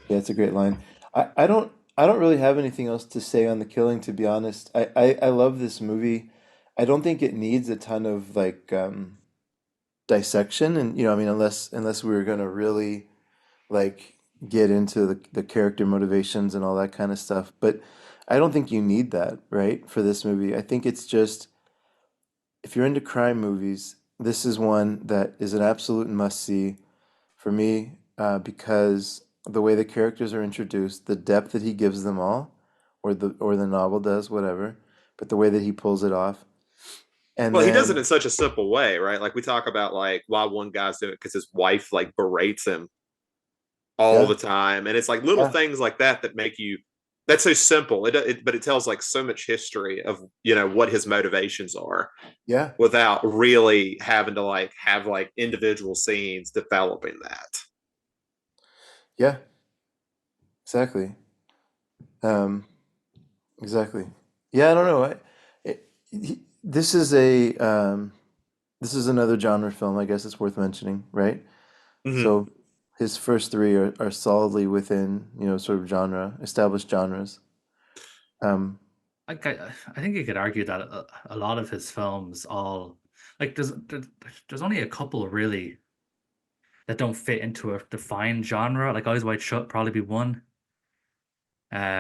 C: yeah, it's a great line. I don't really have anything else to say on The Killing, to be honest. I love this movie. I don't think it needs a ton of like dissection, and I mean, unless we were gonna really like get into the character motivations and all that kind of stuff. But I don't think you need that, right, for this movie. I think it's just if you're into crime movies, this is one that is an absolute must see for me because the way the characters are introduced, the depth that he gives them all, or the novel does, whatever, but the way that he pulls it off, and
B: well, he does it
C: then
B: in such a simple way, right? Like we talk about like why one guy's doing it because his wife like berates him all
C: yeah,
B: the time, and it's like little
C: yeah,
B: things like that that make you. That's so simple. But it tells like so much history of what his motivations are
C: yeah,
B: without really having to like have like individual scenes developing that.
C: yeah, exactly. Um, exactly. Yeah, I don't know. This is this is another genre film. I guess it's worth mentioning, right?
B: Mm-hmm.
C: So his first three are solidly within, sort of established genres. Um,
A: I think you could argue that a lot of his films all like there's only a couple really that don't fit into a defined genre. Like Eyes Wide Shut probably be one.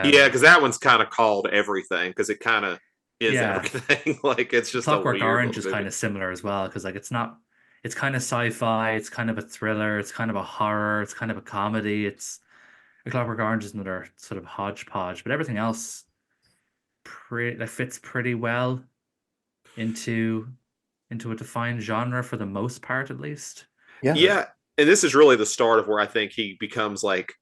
B: Yeah,
A: Um,
B: because that one's kind of called everything because it kind of is
A: yeah,
B: everything. Like it's just a
A: Clockwork
B: weird
A: Orange
B: little
A: is kind
B: movie.
A: of similar as well because like it's not it's kind of sci-fi, it's kind of a thriller, it's kind of a horror, it's kind of a comedy. It's Clockwork Orange is another sort of hodgepodge, but everything else pretty that fits pretty well into a defined genre for the most part, at least.
C: yeah,
B: Yeah, and this is really the start of where I think he becomes like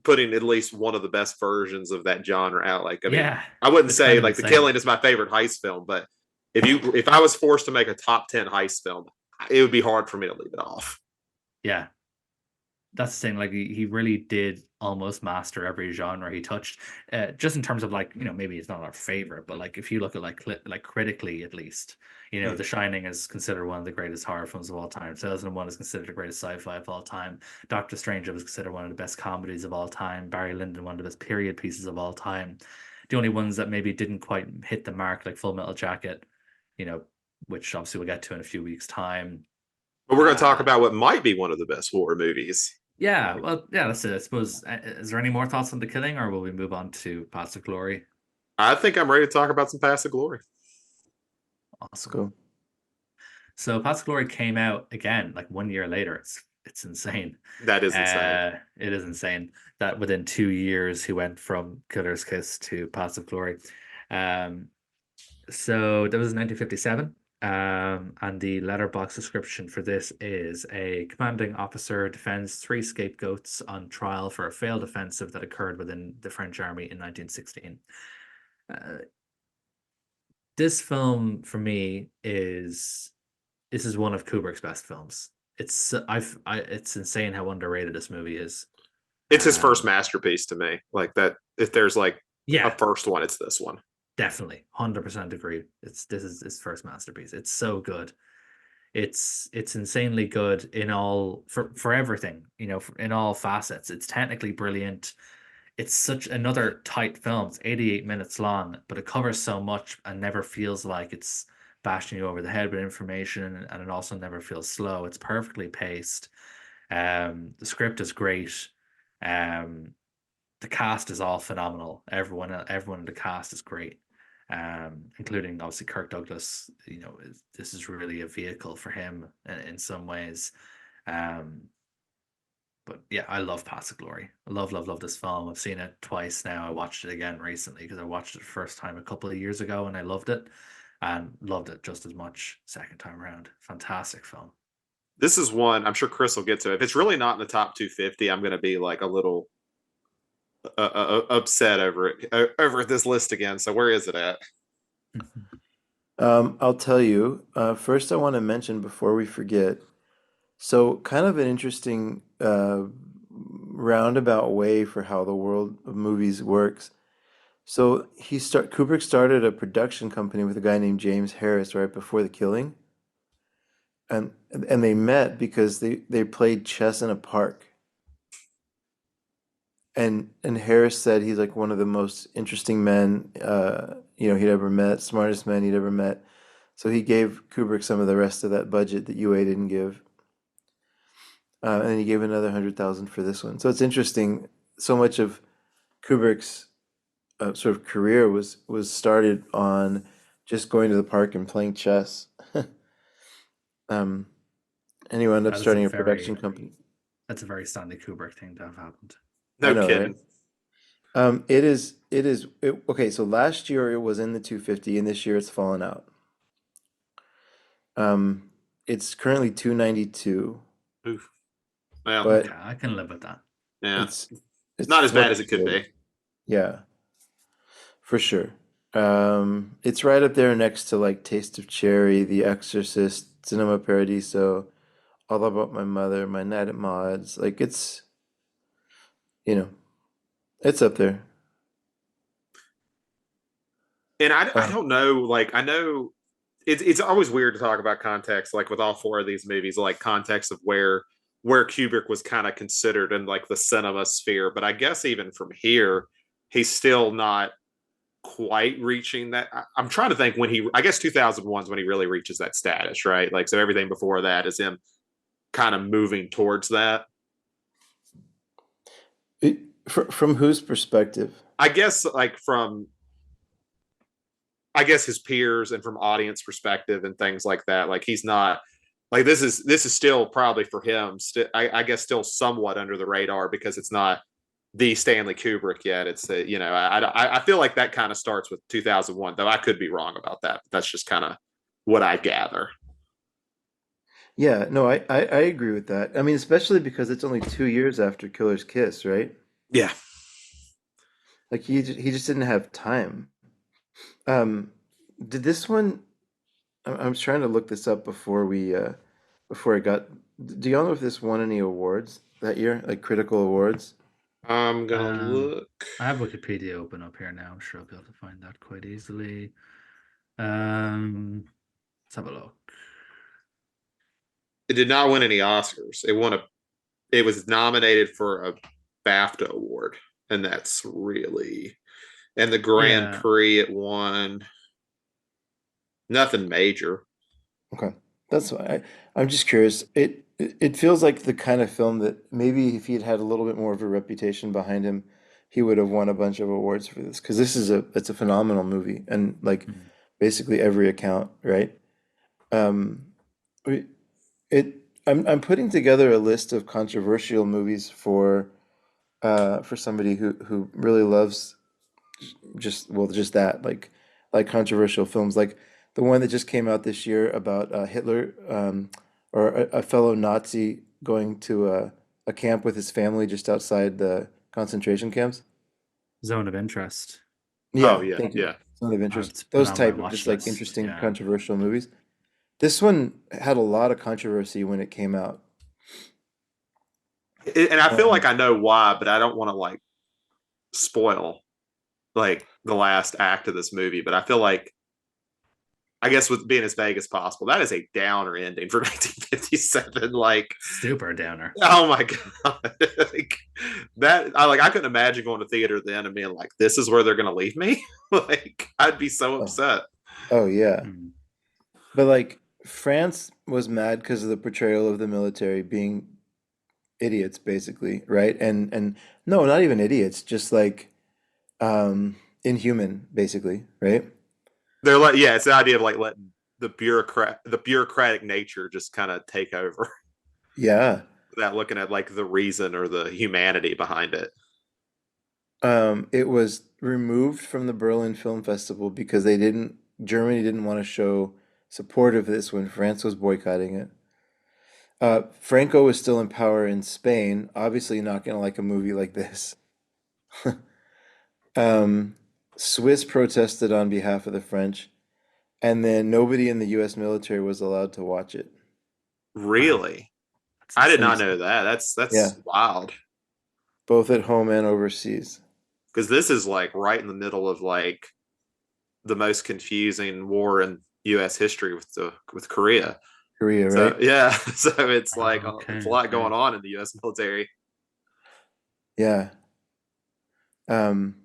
B: putting at least one of the best versions of that genre out. Like, I mean,
A: Yeah,
B: I wouldn't
A: it's kind
B: say
A: of
B: like The
A: insane.
B: Killing is my favorite heist film, but if I was forced to make a top 10 heist film, it would be hard for me to leave it off.
A: Yeah, that's the thing. Like he really did almost master every genre he touched. Just in terms of like maybe it's not our favorite, but like if you look at like critically at least, The
B: Mm-hmm.
A: Shining is considered one of the greatest horror films of all time. 2001 is considered the greatest sci-fi of all time. Doctor Strange was considered one of the best comedies of all time. Barry Lyndon one of the best period pieces of all time. The only ones that maybe didn't quite hit the mark, like Full Metal Jacket, you know, which obviously we'll get to in a few weeks' time.
B: But we're going to talk
A: Uh,
B: about what might be one of the best horror movies.
A: Yeah, well, yeah, that's it. I suppose. Is there any more thoughts on The Killing, or will we move on to Paths of Glory?
B: I think I'm ready to talk about some Past the Glory.
C: let's
A: Awesome.
C: go.
A: So Paths of Glory came out again, like 1 year later. It's insane.
B: That is insane.
A: It is insane that within 2 years he went from Killer's Kiss to Paths of Glory. Um, so that was 1957. And the letterbox description for this is a commanding officer defends three scapegoats on trial for a failed offensive that occurred within the French army in 1916. Uh, this film for me is this is one of Kubrick's best films. It's insane how underrated this movie is.
B: It's his first
A: Um,
B: masterpiece to me. Like that, if there's like a
A: yeah,
B: first one, it's this one.
A: definitely, 100% agree. This is his first masterpiece. It's so good. It's insanely good in all for everything, in all facets. It's technically brilliant. It's such another tight film. It's 88 minutes long, but it covers so much and never feels like it's bashing you over the head with information, and it also never feels slow. It's perfectly paced. The script is great. Um, the cast is all phenomenal. Everyone in the cast is great, including obviously Kirk Douglas. This is really a vehicle for him in some ways. Um, but yeah, I love Paths of Glory. I love this film. I've seen it twice now. I watched it again recently because I watched it the first time a couple of years ago and I loved it, and loved it just as much second time around. Fantastic film.
B: This is one I'm sure Chris will get to. If it's really not in the top 250, I'm going to be like a little upset over it over this list again. So where is it at?
C: I'll tell you. First, I want to mention before we forget. So, kind of an interesting roundabout way for how the world of movies works. So Kubrick started a production company with a guy named James Harris right before the killing, and they met because they played chess in a park. And Harris said he's like one of the most interesting men he'd ever met, smartest man he'd ever met. So he gave Kubrick some of the rest of that budget that UA didn't give. And then he gave another 100,000 for this one. So it's interesting. So much of Kubrick's sort of career was started on just going to the park and playing chess. um, and he wound up
A: That is a
C: starting a production
A: very
C: company.
A: that's a very Stanley Kubrick thing to have happened.
C: I
B: No
C: know,
B: kidding.
C: right? Okay, so last year it was in the 250, and this year it's fallen out. It's currently 292,
B: Oof. Well,
C: but
A: Okay, I can live with that.
B: yeah,
C: it's
B: not as bad as it could
C: fluctuated.
B: be.
C: Yeah, for sure. It's right up there next to like Taste of Cherry, The Exorcist, Cinema Paradiso, All About My Mother, My Night at Maud's. Like you know, it's up there.
B: And I
C: Uh,
B: don't know, like I know it's always weird to talk about context, like with all four of these movies, like context of where Kubrick was kind of considered in like the cinema sphere. But I guess even from here, he's still not quite reaching that. I'm trying to think when I guess 2001 is when he really reaches that status, right? Like, so everything before that is him kind of moving towards that.
C: from whose perspective?
B: I guess, like, from, I guess, his peers and from audience perspective and things like that. Like, he's not, like, this is still probably for him, I guess, still somewhat under the radar because it's not the Stanley Kubrick yet. It's I feel like that kind of starts with 2001, though I could be wrong about that. But that's just kind of what I gather.
C: Yeah, no, I agree with that. I mean, especially because it's only 2 years after Killer's Kiss, right?
B: Yeah.
C: Like he just didn't have time. Um, did this one? I'm trying to look this up before I got. Do y'all know if this won any awards that year, like critical awards?
B: I'm gonna
A: Um,
B: look.
A: I have Wikipedia open up here now. I'm sure I'll be able to find that quite easily. Um, let's have a look.
B: It did not win any Oscars. It was nominated for a BAFTA award, and that's really, and the Grand
A: Yeah,
B: Prix it won. Nothing major.
C: Okay, that's why I'm just curious. It feels like the kind of film that maybe if he had had a little bit more of a reputation behind him, he would have won a bunch of awards for this because it's a phenomenal movie and like
A: mhm.
C: basically every account, right? Um, we- it I'm putting together a list of controversial movies for somebody who really loves just that like controversial films like the one that just came out this year about Hitler or a fellow Nazi going to a camp with his family just outside the concentration camps.
A: Zone of interest.
B: Oh
C: Yeah,
B: yeah,
C: thank you.
B: yeah.
C: It's not of interest.
A: It's been
C: Those
A: on my
C: type of
A: watch
C: just like
A: list.
C: interesting
A: Yeah.
C: controversial movies. This one had a lot of controversy when it came out.
B: And I feel like
C: Um,
B: I know why, but I don't want to like spoil like the last act of this movie. But I feel like, I guess, with being as vague as possible, that is a downer ending for 1957. Like,
A: Super downer.
B: oh my god, like, I couldn't imagine going to theater then and being like, this is where they're gonna leave me. Like, I'd be so
C: oh,
B: upset.
C: oh yeah.
A: Mm.
C: But like France was mad because of the portrayal of the military being idiots basically, right? And no, not even idiots, just like inhuman basically, right?
B: They're like, yeah, it's the idea of like letting the bureaucratic nature just kind of take over
C: Yeah.
B: without looking at like the reason or the humanity behind it.
C: It was removed from the Berlin Film Festival because Germany didn't want to show support of this when France was boycotting it. Franco was still in power in Spain, obviously not gonna like a movie like this. Um, Swiss protested on behalf of the French, and then nobody in the US military was allowed to watch it.
A: Wow,
B: Really,
A: that's
B: I did
C: And
B: not
A: insane.
B: know that.
C: yeah,
B: That's wild
C: both at home and overseas.
B: because this is like right in the middle of like the most confusing war in U.S. history with Korea.
C: Korea,
B: So
C: right?
B: yeah, so it's like it's a
A: Okay,
B: lot
A: okay.
B: going on in the U.S. military.
C: Yeah. Um,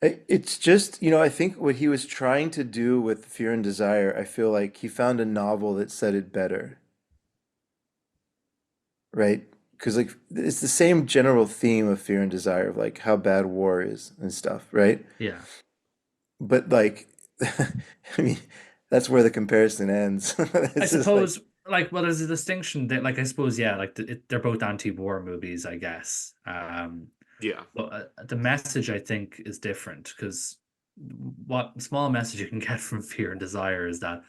C: it's just, I think what he was trying to do with Fear and Desire, I feel like he found a novel that said it better, right? Because like it's the same general theme of Fear and Desire of like how bad war is and stuff, right?
A: Yeah.
C: But like, I mean, that's where the comparison ends.
A: I
C: It's just like,
A: suppose, like, well, there's a distinction that, like, I suppose, yeah, like, they're both anti-war movies, I guess.
B: Yeah,
A: But the message, I think, is different because what small message you can get from Fear and Desire is that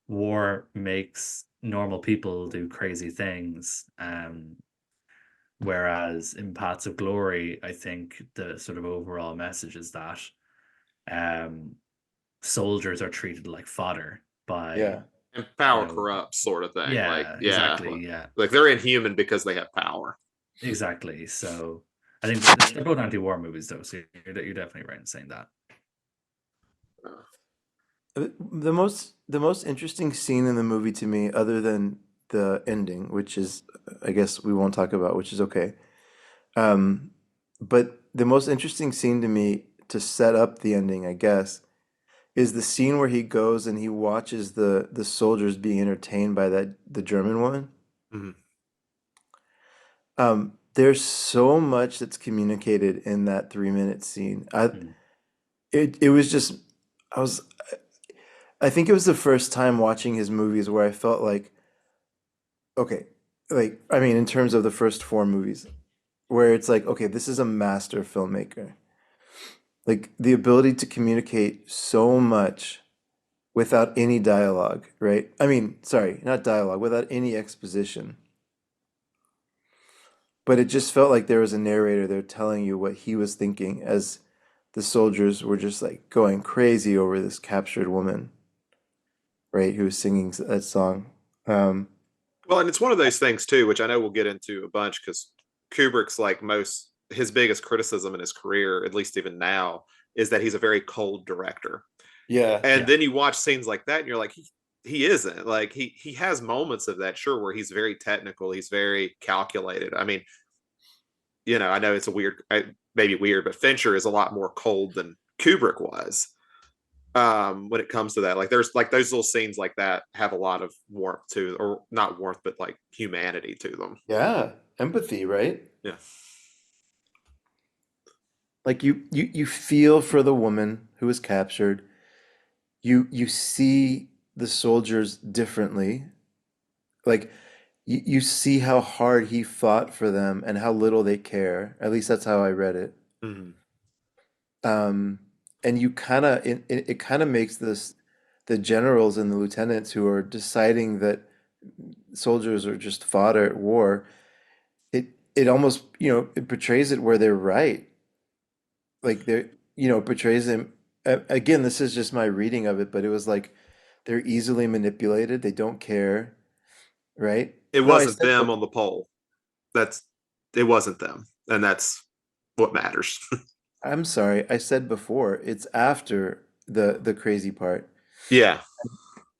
A: war makes normal people do crazy things. Whereas in Paths of Glory, I think the sort of overall message is that um, soldiers are treated like fodder by,
C: yeah,
B: and
A: you
B: power
A: know,
B: corrupts sort of thing. Like
A: yeah,
B: yeah,
A: exactly, yeah,
B: like they're inhuman because they have power.
A: exactly. So I think they're both anti-war movies, though. So you're definitely right in saying that.
C: the most interesting scene in the movie to me, other than the ending, which is, I guess we won't talk about, which is okay. Um, but the most interesting scene to me to set up the ending, I guess, is the scene where he goes and he watches the soldiers being entertained by the German woman.
B: Mhm.
C: There's so much that's communicated in that 3 minute scene.
A: Mm.
C: It was just I was I think it was the first time watching his movies where I felt like, okay, like I mean in terms of the first four movies, where it's like, okay, this is a master filmmaker. Like the ability to communicate so much without any dialogue, right? I mean, sorry, not dialogue, without any exposition. But it just felt like there was a narrator there telling you what he was thinking as the soldiers were just like going crazy over this captured woman, right? Who was singing that song. Um,
B: Well, and it's one of those things too, which I know we'll get into a bunch because Kubrick's like most his biggest criticism in his career, at least even now, is that he's a very cold director.
C: yeah,
B: And
A: Yeah,
B: then you watch scenes like that, and you're like, he isn't like he has moments of that, sure, where he's very technical, he's very calculated. I mean, I know it's a weird, maybe weird, but Fincher is a lot more cold than Kubrick was when it comes to that. Like there's like those little scenes like that have a lot of warmth to, or not warmth, but like humanity to them.
C: yeah, empathy, right?
B: Yeah.
C: Like you feel for the woman who was captured. You see the soldiers differently. Like you see how hard he fought for them and how little they care. At least that's how I read it.
B: Mm-hmm.
C: Um, and you kind of it kind of makes this the generals and the lieutenants who are deciding that soldiers are just fodder at war. It it almost it portrays it where they're right. Like they're portrays them again. This is just my reading of it, but it was like they're easily manipulated. They don't care, right?
B: It
C: No, I
B: wasn't
C: said
B: them
C: before.
B: on the pole. That's it wasn't them, and that's what matters.
C: I'm sorry. I said before. It's after the crazy part.
B: Yeah,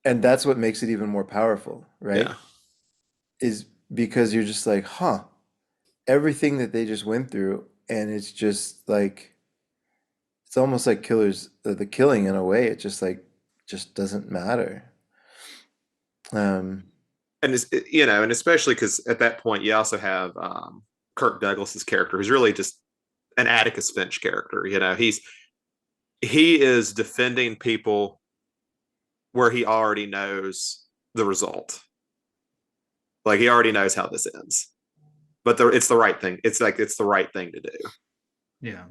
C: And that's what makes it even more powerful,
B: yeah.
C: right? Is because you're just like, huh, everything that they just went through, and it's just like it's almost like killers the killing in a way, it just like just doesn't matter. Um
B: and and especially because at that point you also have Kirk Douglas's character, who's really just an Atticus Finch character. He is defending people where he already knows the result. Like he already knows how this ends, but it's the right thing. It's the right thing to do.
A: Yeah.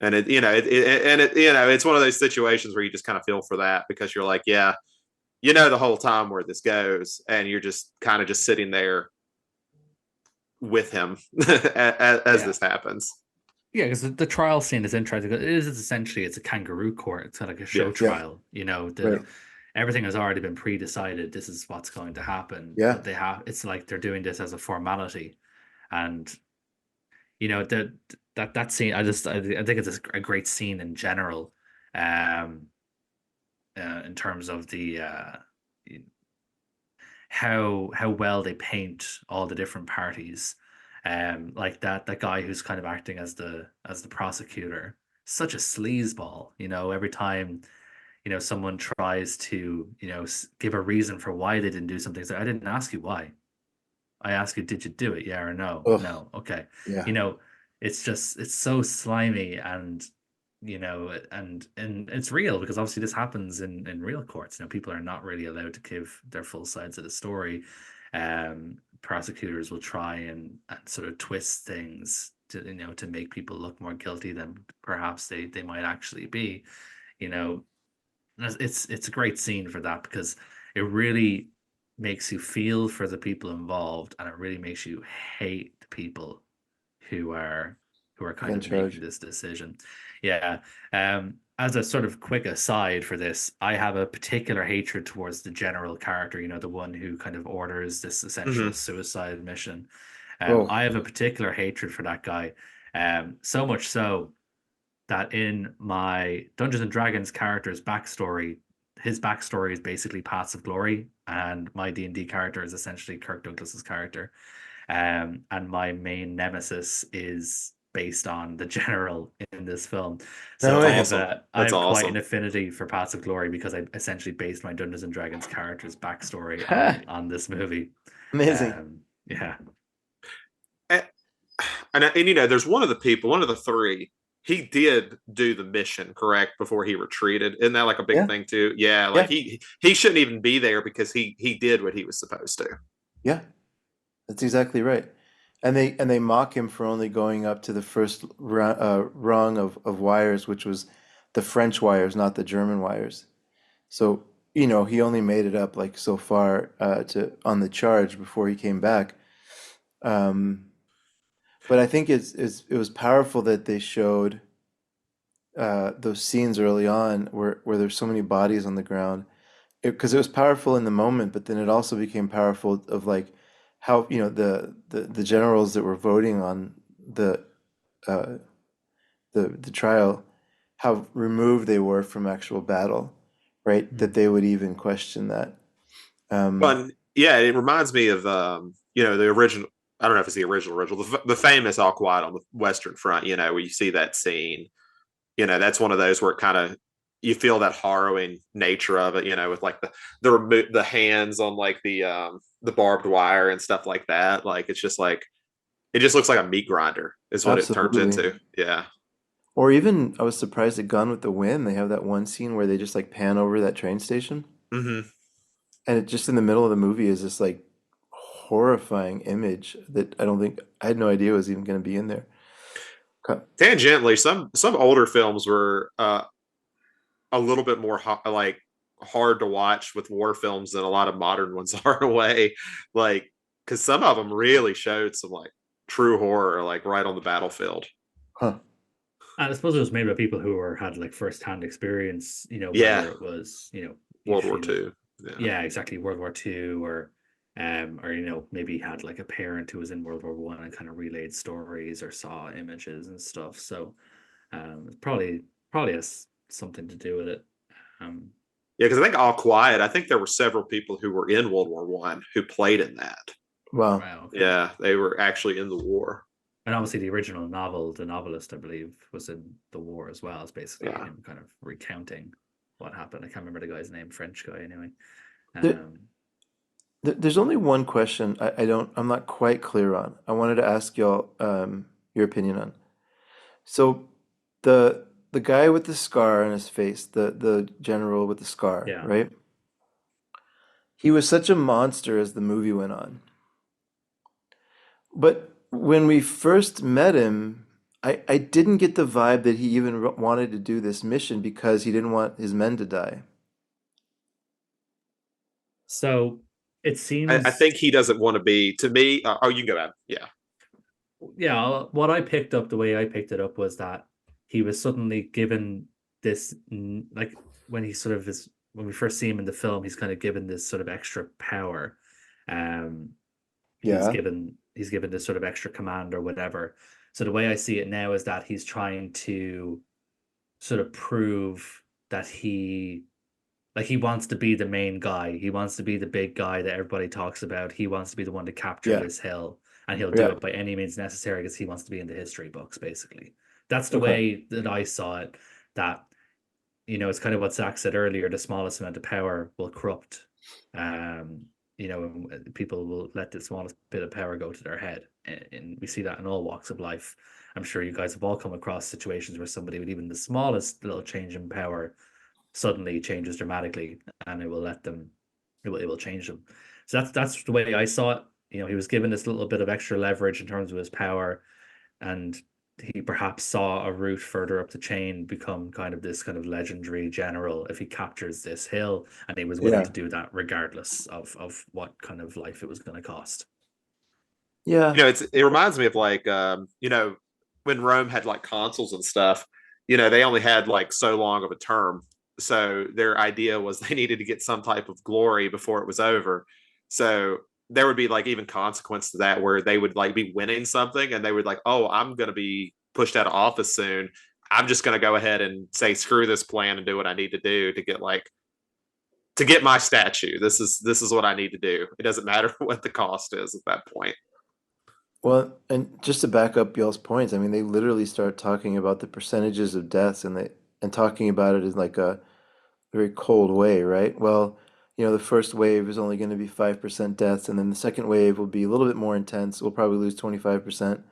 B: And it's one of those situations where you just kind of feel for that because you're like, yeah, the whole time where this goes, and you're just kind of just sitting there with him as this happens.
A: Yeah, because the trial scene is interesting. It is essentially it's a kangaroo court. It's like a show
B: Yeah.
A: trial.
C: Right.
A: Everything has already been pre-decided. This is what's going to happen.
C: Yeah.
A: But it's like they're doing this as a formality, and that scene. I think it's a great scene in general, um, in terms of the how well they paint all the different parties. Like that guy who's kind of acting as the prosecutor, such a sleazeball. Every time someone tries to give a reason for why they didn't do something, it's like, I didn't ask you why. I ask you, did you do it? Yeah or no?
C: Ugh.
A: No. Okay.
C: Yeah.
A: It's so slimy, and and it's real because obviously this happens in real courts. People are not really allowed to give their full sides of the story. Prosecutors will try and sort of twist things to make people look more guilty than perhaps they might actually be. You know, it's a great scene for that because it really makes you feel for the people involved, and it really makes you hate the people who are kind
C: In
A: of making
C: charge.
A: this decision. Yeah. As a sort of quick aside for this, I have a particular hatred towards the general character, the one who kind of orders this essential
B: Mm-hmm.
A: suicide mission.
C: Oh,
A: I have a particular hatred for that guy. So much so that in my Dungeons and Dragons character's backstory, his backstory is basically Paths of Glory, and my D&D character is essentially Kirk Douglas's character. And my main nemesis is based on the general in this film. So
C: no
B: That's
A: I
C: way.
A: have
B: awesome.
A: I
B: That's
A: have quite an
B: awesome.
A: affinity for Paths of Glory because I essentially based my Dungeons and Dragons character's backstory
C: Ha,
A: on this movie.
C: amazing.
A: Yeah.
B: And, there's one of the people, one of the three. He did do the mission correct before he retreated. Isn't that like a big
C: Yeah.
B: thing too? Yeah, like
C: Yeah.
B: he shouldn't even be there because he did what he was supposed to.
C: Yeah. That's exactly right. And they mock him for only going up to the first rung of wires, which was the French wires, not the German wires. So, he only made it up like so far to on the charge before he came back. Um, but I think it was powerful that they showed those scenes early on where there's so many bodies on the ground because it was powerful in the moment, but then it also became powerful of like how the generals that were voting on the uh, the trial, how removed they were from actual battle, right? That
A: Mm.
C: they would even question that. Um,
B: But yeah, it reminds me of the original. I don't know if it's the original, the famous All Quiet on the Western Front. Where you see that scene. That's one of those where it kind of you feel that harrowing nature of it. With like the hands on like the barbed wire and stuff like that. Like it's just like it just looks like a meat grinder is what it turns
C: Absolutely.
B: into. Yeah.
C: Or even I was surprised at Gone with the Wind. They have that one scene where they just like pan over that train station,
B: Mm-hmm.
C: and it just in the middle of the movie is this like horrifying image that I don't think I had no idea was even going to be in there.
B: Tangentially, some older films were a little bit more like hard to watch with war films than a lot of modern ones are in a way. Like, because some of them really showed some like true horror, like right on the battlefield.
C: Huh.
A: And I suppose it was made by people who had like first-hand experience,
B: Yeah,
A: whether it was,
B: World War
A: usually like,
B: II. Yeah,
A: yeah, exactly, World War II, or maybe had like a parent who was in World War One and kind of relayed stories or saw images and stuff. So it's probably has something to do with it. Um,
B: yeah. Because I think All Quiet. I think there were several people who were in World War One who played in that.
C: Wow.
A: wow, okay.
B: Yeah, they were actually in the war.
A: And obviously the original novel, the novelist, I believe, was in the war as well. It's basically
B: Yeah.
A: him kind of recounting what happened. I can't remember the guy's name, French guy anyway.
C: There,
A: Um,
C: There's only one question I'm not quite clear on. I wanted to ask y'all your opinion on. So the guy with the scar on his face, the general with the scar,
A: Yeah.
C: right? He was such a monster as the movie went on. But when we first met him, I didn't get the vibe that he even wanted to do this mission because he didn't want his men to die.
A: So it
B: I
A: seems,
B: think he doesn't want to be. To me, oh, you can go out. Yeah,
A: yeah, what I picked up, the way I picked it up was that he was suddenly given this, like when he sort of is, when we first see him in the film, he's kind of given this sort of extra power. Um,
C: Yeah.
A: he's given this sort of extra command or whatever. So the way I see it now is that he's trying to sort of prove that he wants to be the main guy. He wants to be the big guy that everybody talks about. He wants to be the one to capture
C: Yeah.
A: this hill, and he'll do
C: Yeah.
A: it by any means necessary because he wants to be in the history books, basically. That's the
C: Okay.
A: way that I saw it. That, it's kind of what Zach said earlier, the smallest amount of power will corrupt. Um, and people will let the smallest bit of power go to their head. And we see that in all walks of life. I'm sure you guys have all come across situations where somebody with even the smallest little change in power suddenly changes dramatically, and it will change them. So that's the way I saw it. He was given this little bit of extra leverage in terms of his power, and he perhaps saw a route further up the chain become kind of this kind of legendary general if he captures this hill, and he was willing
C: Yeah.
A: to do that regardless of what kind of life it was going to cost.
C: Yeah.
B: it reminds me of like when Rome had like consuls and stuff. They only had like so long of a term, so their idea was they needed to get some type of glory before it was over. So there would be like even consequence to that where they would like be winning something and they would like, oh, I'm going to be pushed out of office soon. I'm just going to go ahead and say screw this plan and do what I need to do to get my statue. This is what I need to do. It doesn't matter what the cost is at that point.
C: Well, and just to back up y'all's points, I mean, they literally start talking about the percentages of deaths and talking about it in like a very cold way, right? Well, the first wave is only going to be 5% deaths, and then the second wave will be a little bit more intense. We'll probably lose 25%.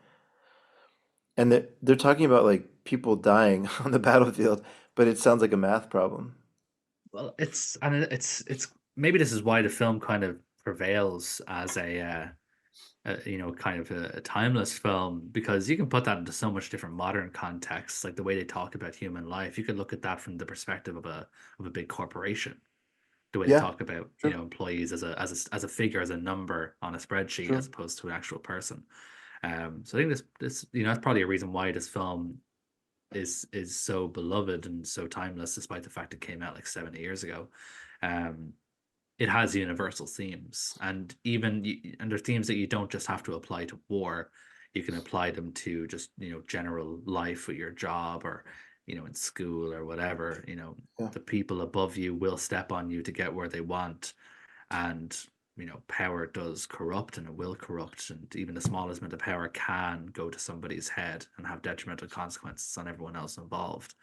C: And they're talking about like people dying on the battlefield, but it sounds like a math problem.
A: Well, it's maybe this is why the film kind of prevails as kind of a timeless film, because you can put that into so much different modern contexts, like the way they talk about human life. You could look at that from the perspective of a big corporation, the way they
C: Yeah,
A: talk about
C: true,
A: employees as a figure, as a number on a spreadsheet,
C: true.
A: as opposed to an actual person. So I think this that's probably a reason why this film is so beloved and so timeless, despite the fact it came out like 70 years ago. Um, it has universal themes, and and they're themes that you don't just have to apply to war. You can apply them to just general life with your job, or in school or whatever.
C: Yeah.
A: The people above you will step on you to get where they want, and power does corrupt, and it will corrupt, and even the smallest amount of power can go to somebody's head and have detrimental consequences on everyone else involved.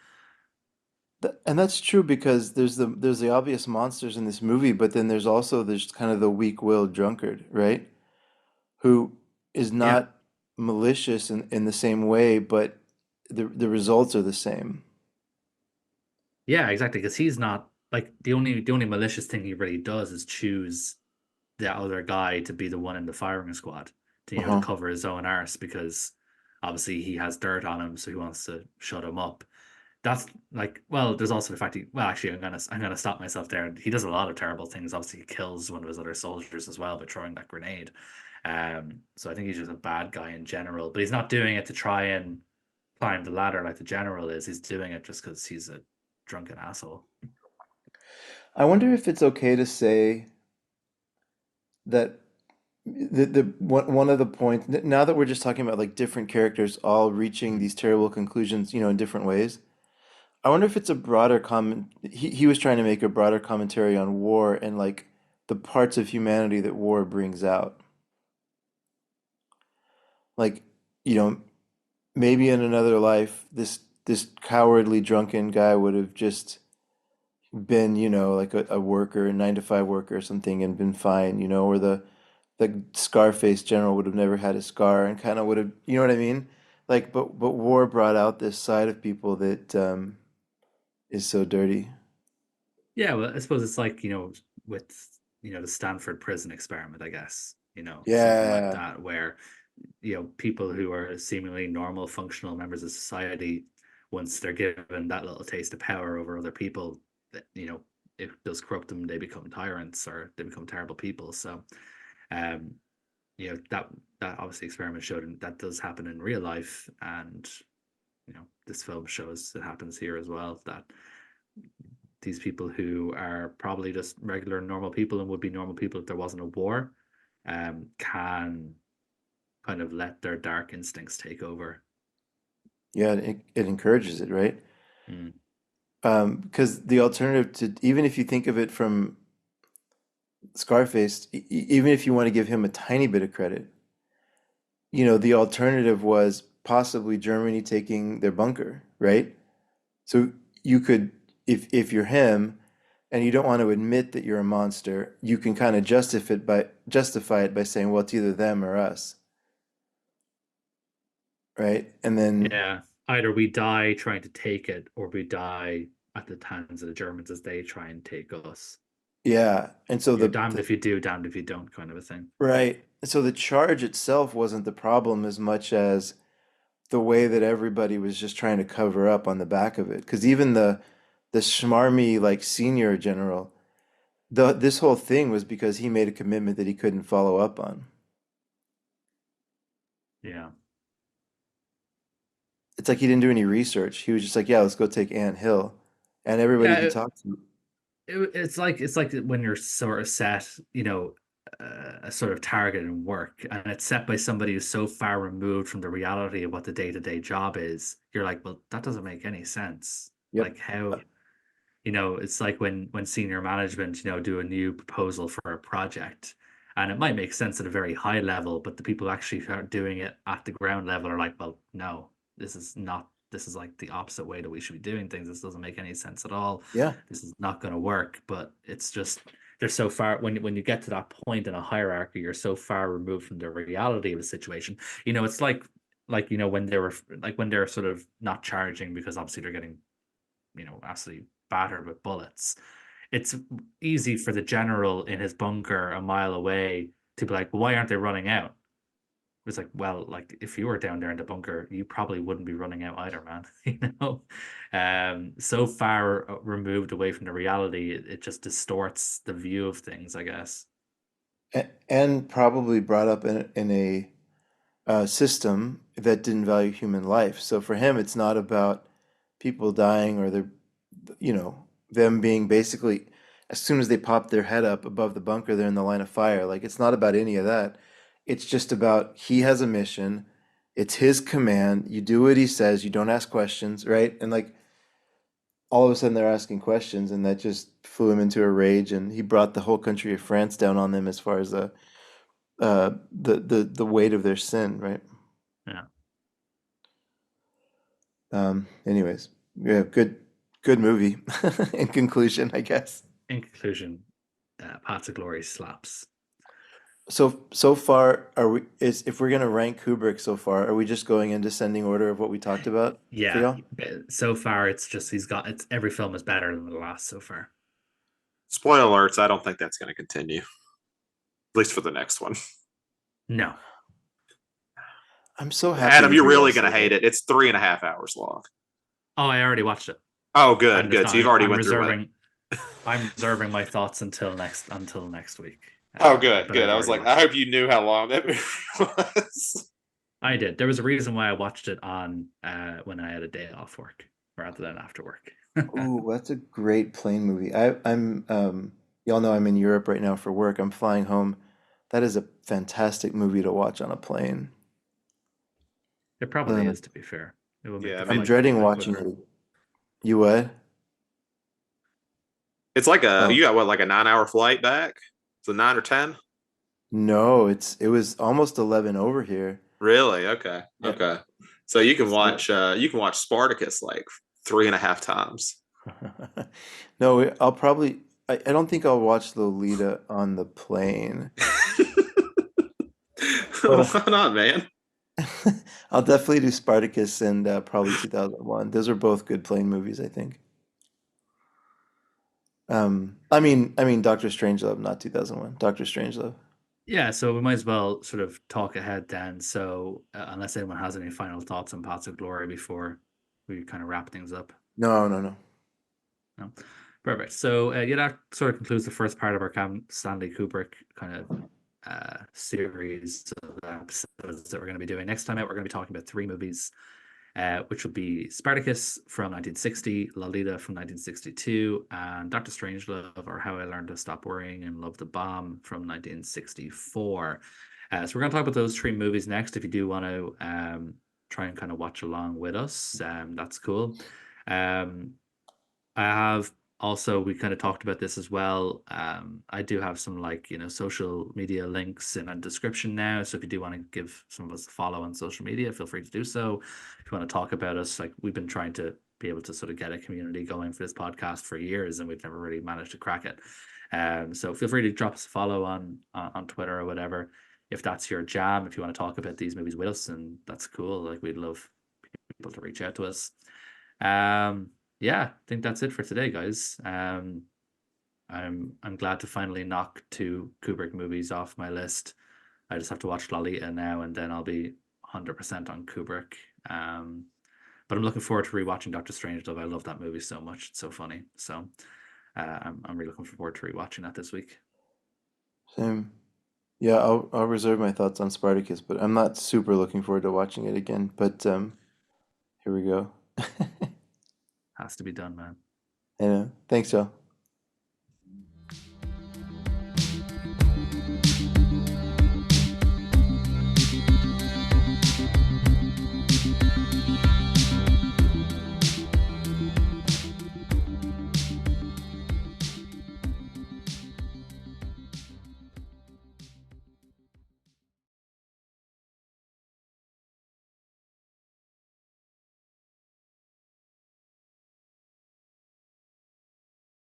C: And that's true because there's the obvious monsters in this movie, but then there's kind of the weak-willed drunkard, right? Who is
A: Yeah.
C: not malicious in the same way, but the results are the same.
A: Yeah, exactly. Because he's not like the only malicious thing he really does is choose the other guy to be the one in the firing squad to
C: Uh-huh.
A: cover his own arse, because obviously he has dirt on him, so he wants to shut him up. That's like, well, there's also the fact actually, I'm gonna stop myself there. He does a lot of terrible things. Obviously, he kills one of his other soldiers as well by throwing that grenade. So I think he's just a bad guy in general, but he's not doing it to try and climb the ladder like the general is. He's doing it just because he's a drunken asshole.
C: I wonder if it's okay to say that the one of the points now that we're just talking about like different characters all reaching
A: Mhm.
C: these terrible conclusions, in different ways. I wonder if it's a broader comment. He was trying to make a broader commentary on war and like the parts of humanity that war brings out. Like, you know, maybe in another life, this cowardly drunken guy would have just been, like a worker, a 9 to 5 worker or something, and been fine, or the Scarface general would have never had a scar and kind of would have, you know what I mean? Like, but war brought out this side of people that is so dirty.
A: Yeah, well, I suppose it's like, with, the Stanford prison experiment, I guess, something like
C: Yeah.
A: that, where, people who are seemingly normal, functional members of society, once they're given that little taste of power over other people, that, it does corrupt them. They become tyrants or they become terrible people. So, um, that obviously experiment showed that does happen in real life, and this film shows it happens here as well. That these people who are probably just regular normal people and would be normal people if there wasn't a war, can kind of let their dark instincts take over.
C: Yeah, it encourages it, right?
A: Mm.
C: Because the alternative to, even if you think of it from Scarface, even if you want to give him a tiny bit of credit, the alternative was possibly Germany taking their bunker, right? So you could, if you're him and you don't want to admit that you're a monster, you can kind of justify it by saying, well, it's either them or us, right? And then
A: Yeah, either we die trying to take it, or we die at the hands of the Germans as they try and take us.
C: yeah, and so
A: You're
C: the,
A: damned
C: the
A: if you do, damned if you don't, kind of a thing.
C: right, so the charge itself wasn't the problem as much as the way that everybody was just trying to cover up on the back of it. Because even the smarmy like senior general, this whole thing was because he made a commitment that he couldn't follow up on.
A: Yeah.
C: It's like he didn't do any research. He was just like, yeah, let's go take Ant Hill. And everybody he
A: Yeah,
C: talked to,
A: it's like when you're sort of set, a sort of target in work, and it's set by somebody who's so far removed from the reality of what the day-to-day job is. You're like, well, that doesn't make any sense.
C: yep.
A: Like how, it's like when senior management, do a new proposal for a project, and it might make sense at a very high level, but the people who actually are doing it at the ground level are like, well, no, this is not. This is like the opposite way that we should be doing things. This doesn't make any sense at all.
C: Yeah.
A: This is not going to work. But it's just they're so far when you get to that point in a hierarchy, you're so far removed from the reality of the situation. It's like when they were like when they're sort of not charging because obviously they're getting absolutely battered with bullets. It's easy for the general in his bunker a mile away to be like, well, why aren't they running out? It's like, well, like if you were down there in the bunker, you probably wouldn't be running out either, man. So far removed away from the reality, it just distorts the view of things, I guess.
C: And probably brought up in a system that didn't value human life. So for him, it's not about people dying or them being basically, as soon as they pop their head up above the bunker, they're in the line of fire. Like it's not about any of that. It's just about he has a mission. It's his command. You do what he says. You don't ask questions, right? And like all of a sudden they're asking questions, and that just flew him into a rage. And he brought the whole country of France down on them as far as the weight of their sin, right?
A: Yeah.
C: Anyways, yeah, good movie. In conclusion, I guess.
A: In conclusion, Paths of Glory slaps.
C: So far, if we're gonna rank Kubrick so far, are we just going in descending order of what we talked about for
A: Yeah.
C: y'all?
A: So far, it's just it's every film is better than the last so far.
B: Spoiler alerts, I don't think that's going to continue, at least for the next one.
A: No.
C: I'm so happy
B: Adam,
C: to
B: you're
C: hear y'all
B: really going to
C: say
B: hate
C: that.
B: it. It's 3.5 hours long.
A: Oh, I already watched it.
B: Oh, good,
A: I'm just
B: good. So
A: not.
B: you've already
A: I'm
B: went through it.
A: reserving. I'm reserving my thoughts until next week.
B: Oh, good,
A: But
B: good.
A: I've
B: I was
A: already
B: like, I
A: watched it.
B: hope you knew how long that movie was.
A: I did. There was a reason why I watched it on when I had a day off work rather than after work.
C: Ooh, that's a great plane movie. I'm y'all know I'm in Europe right now for work. I'm flying home. That is a fantastic movie to watch on a plane.
A: It probably
C: Uh,
A: is, to be fair. It will make
B: Yeah,
A: the
B: I
C: I'm
B: mean,
A: flight go
C: dreading
A: by
C: watching
A: quicker.
C: it. You what?
B: it's like
C: Oh,
B: you got what, like a 9 hour flight back? So 9 or 10?
C: no, it was almost 11 over here.
B: Really? Okay,
C: Yeah.
B: okay. So you can
C: So
B: watch Spartacus like 3.5 times.
C: No, I'll probably. I don't think I'll watch Lolita on the plane, but
B: Why not, man?
C: I'll definitely do Spartacus and probably 2001. Those are both good plane movies, I think. I mean, Doctor Strangelove, not 2001. Doctor Strangelove.
A: Yeah, so we might as well sort of talk ahead then. So, unless anyone has any final thoughts on Paths of Glory before we kind of wrap things up.
C: No, no, no.
A: No, perfect. So, yeah, that sort of concludes the first part of our Stanley Kubrick kind of series of episodes that we're going to be doing. Next time out, we're going to be talking about three movies, which will be Spartacus from 1960, Lolita from 1962, and Doctor Strangelove, or How I Learned to Stop Worrying and Love the Bomb from 1964. So we're going to talk about those three movies next. If you do want to try and kind of watch along with us, that's cool. Um, I have also, we kind of talked about this as well. I do have some like, social media links in a description now. So if you do want to give some of us a follow on social media, feel free to do so. If you want to talk about us, like we've been trying to be able to sort of get a community going for this podcast for years and we've never really managed to crack it. So feel free to drop us a follow on Twitter or whatever. If that's your jam, if you want to talk about these movies with us, and that's cool. Like we'd love people to reach out to us. Yeah, I think that's it for today, guys. I'm glad to finally knock two Kubrick movies off my list. I just have to watch Lolita now, and then I'll be 100% on Kubrick. But I'm looking forward to rewatching Doctor Strangelove. I love that movie so much; it's so funny. So I'm really looking forward to rewatching that this week.
C: Same. Yeah, I'll reserve my thoughts on Spartacus, but I'm not super looking forward to watching it again. But here we go.
A: Has to be done, man.
C: Thanks, y'all.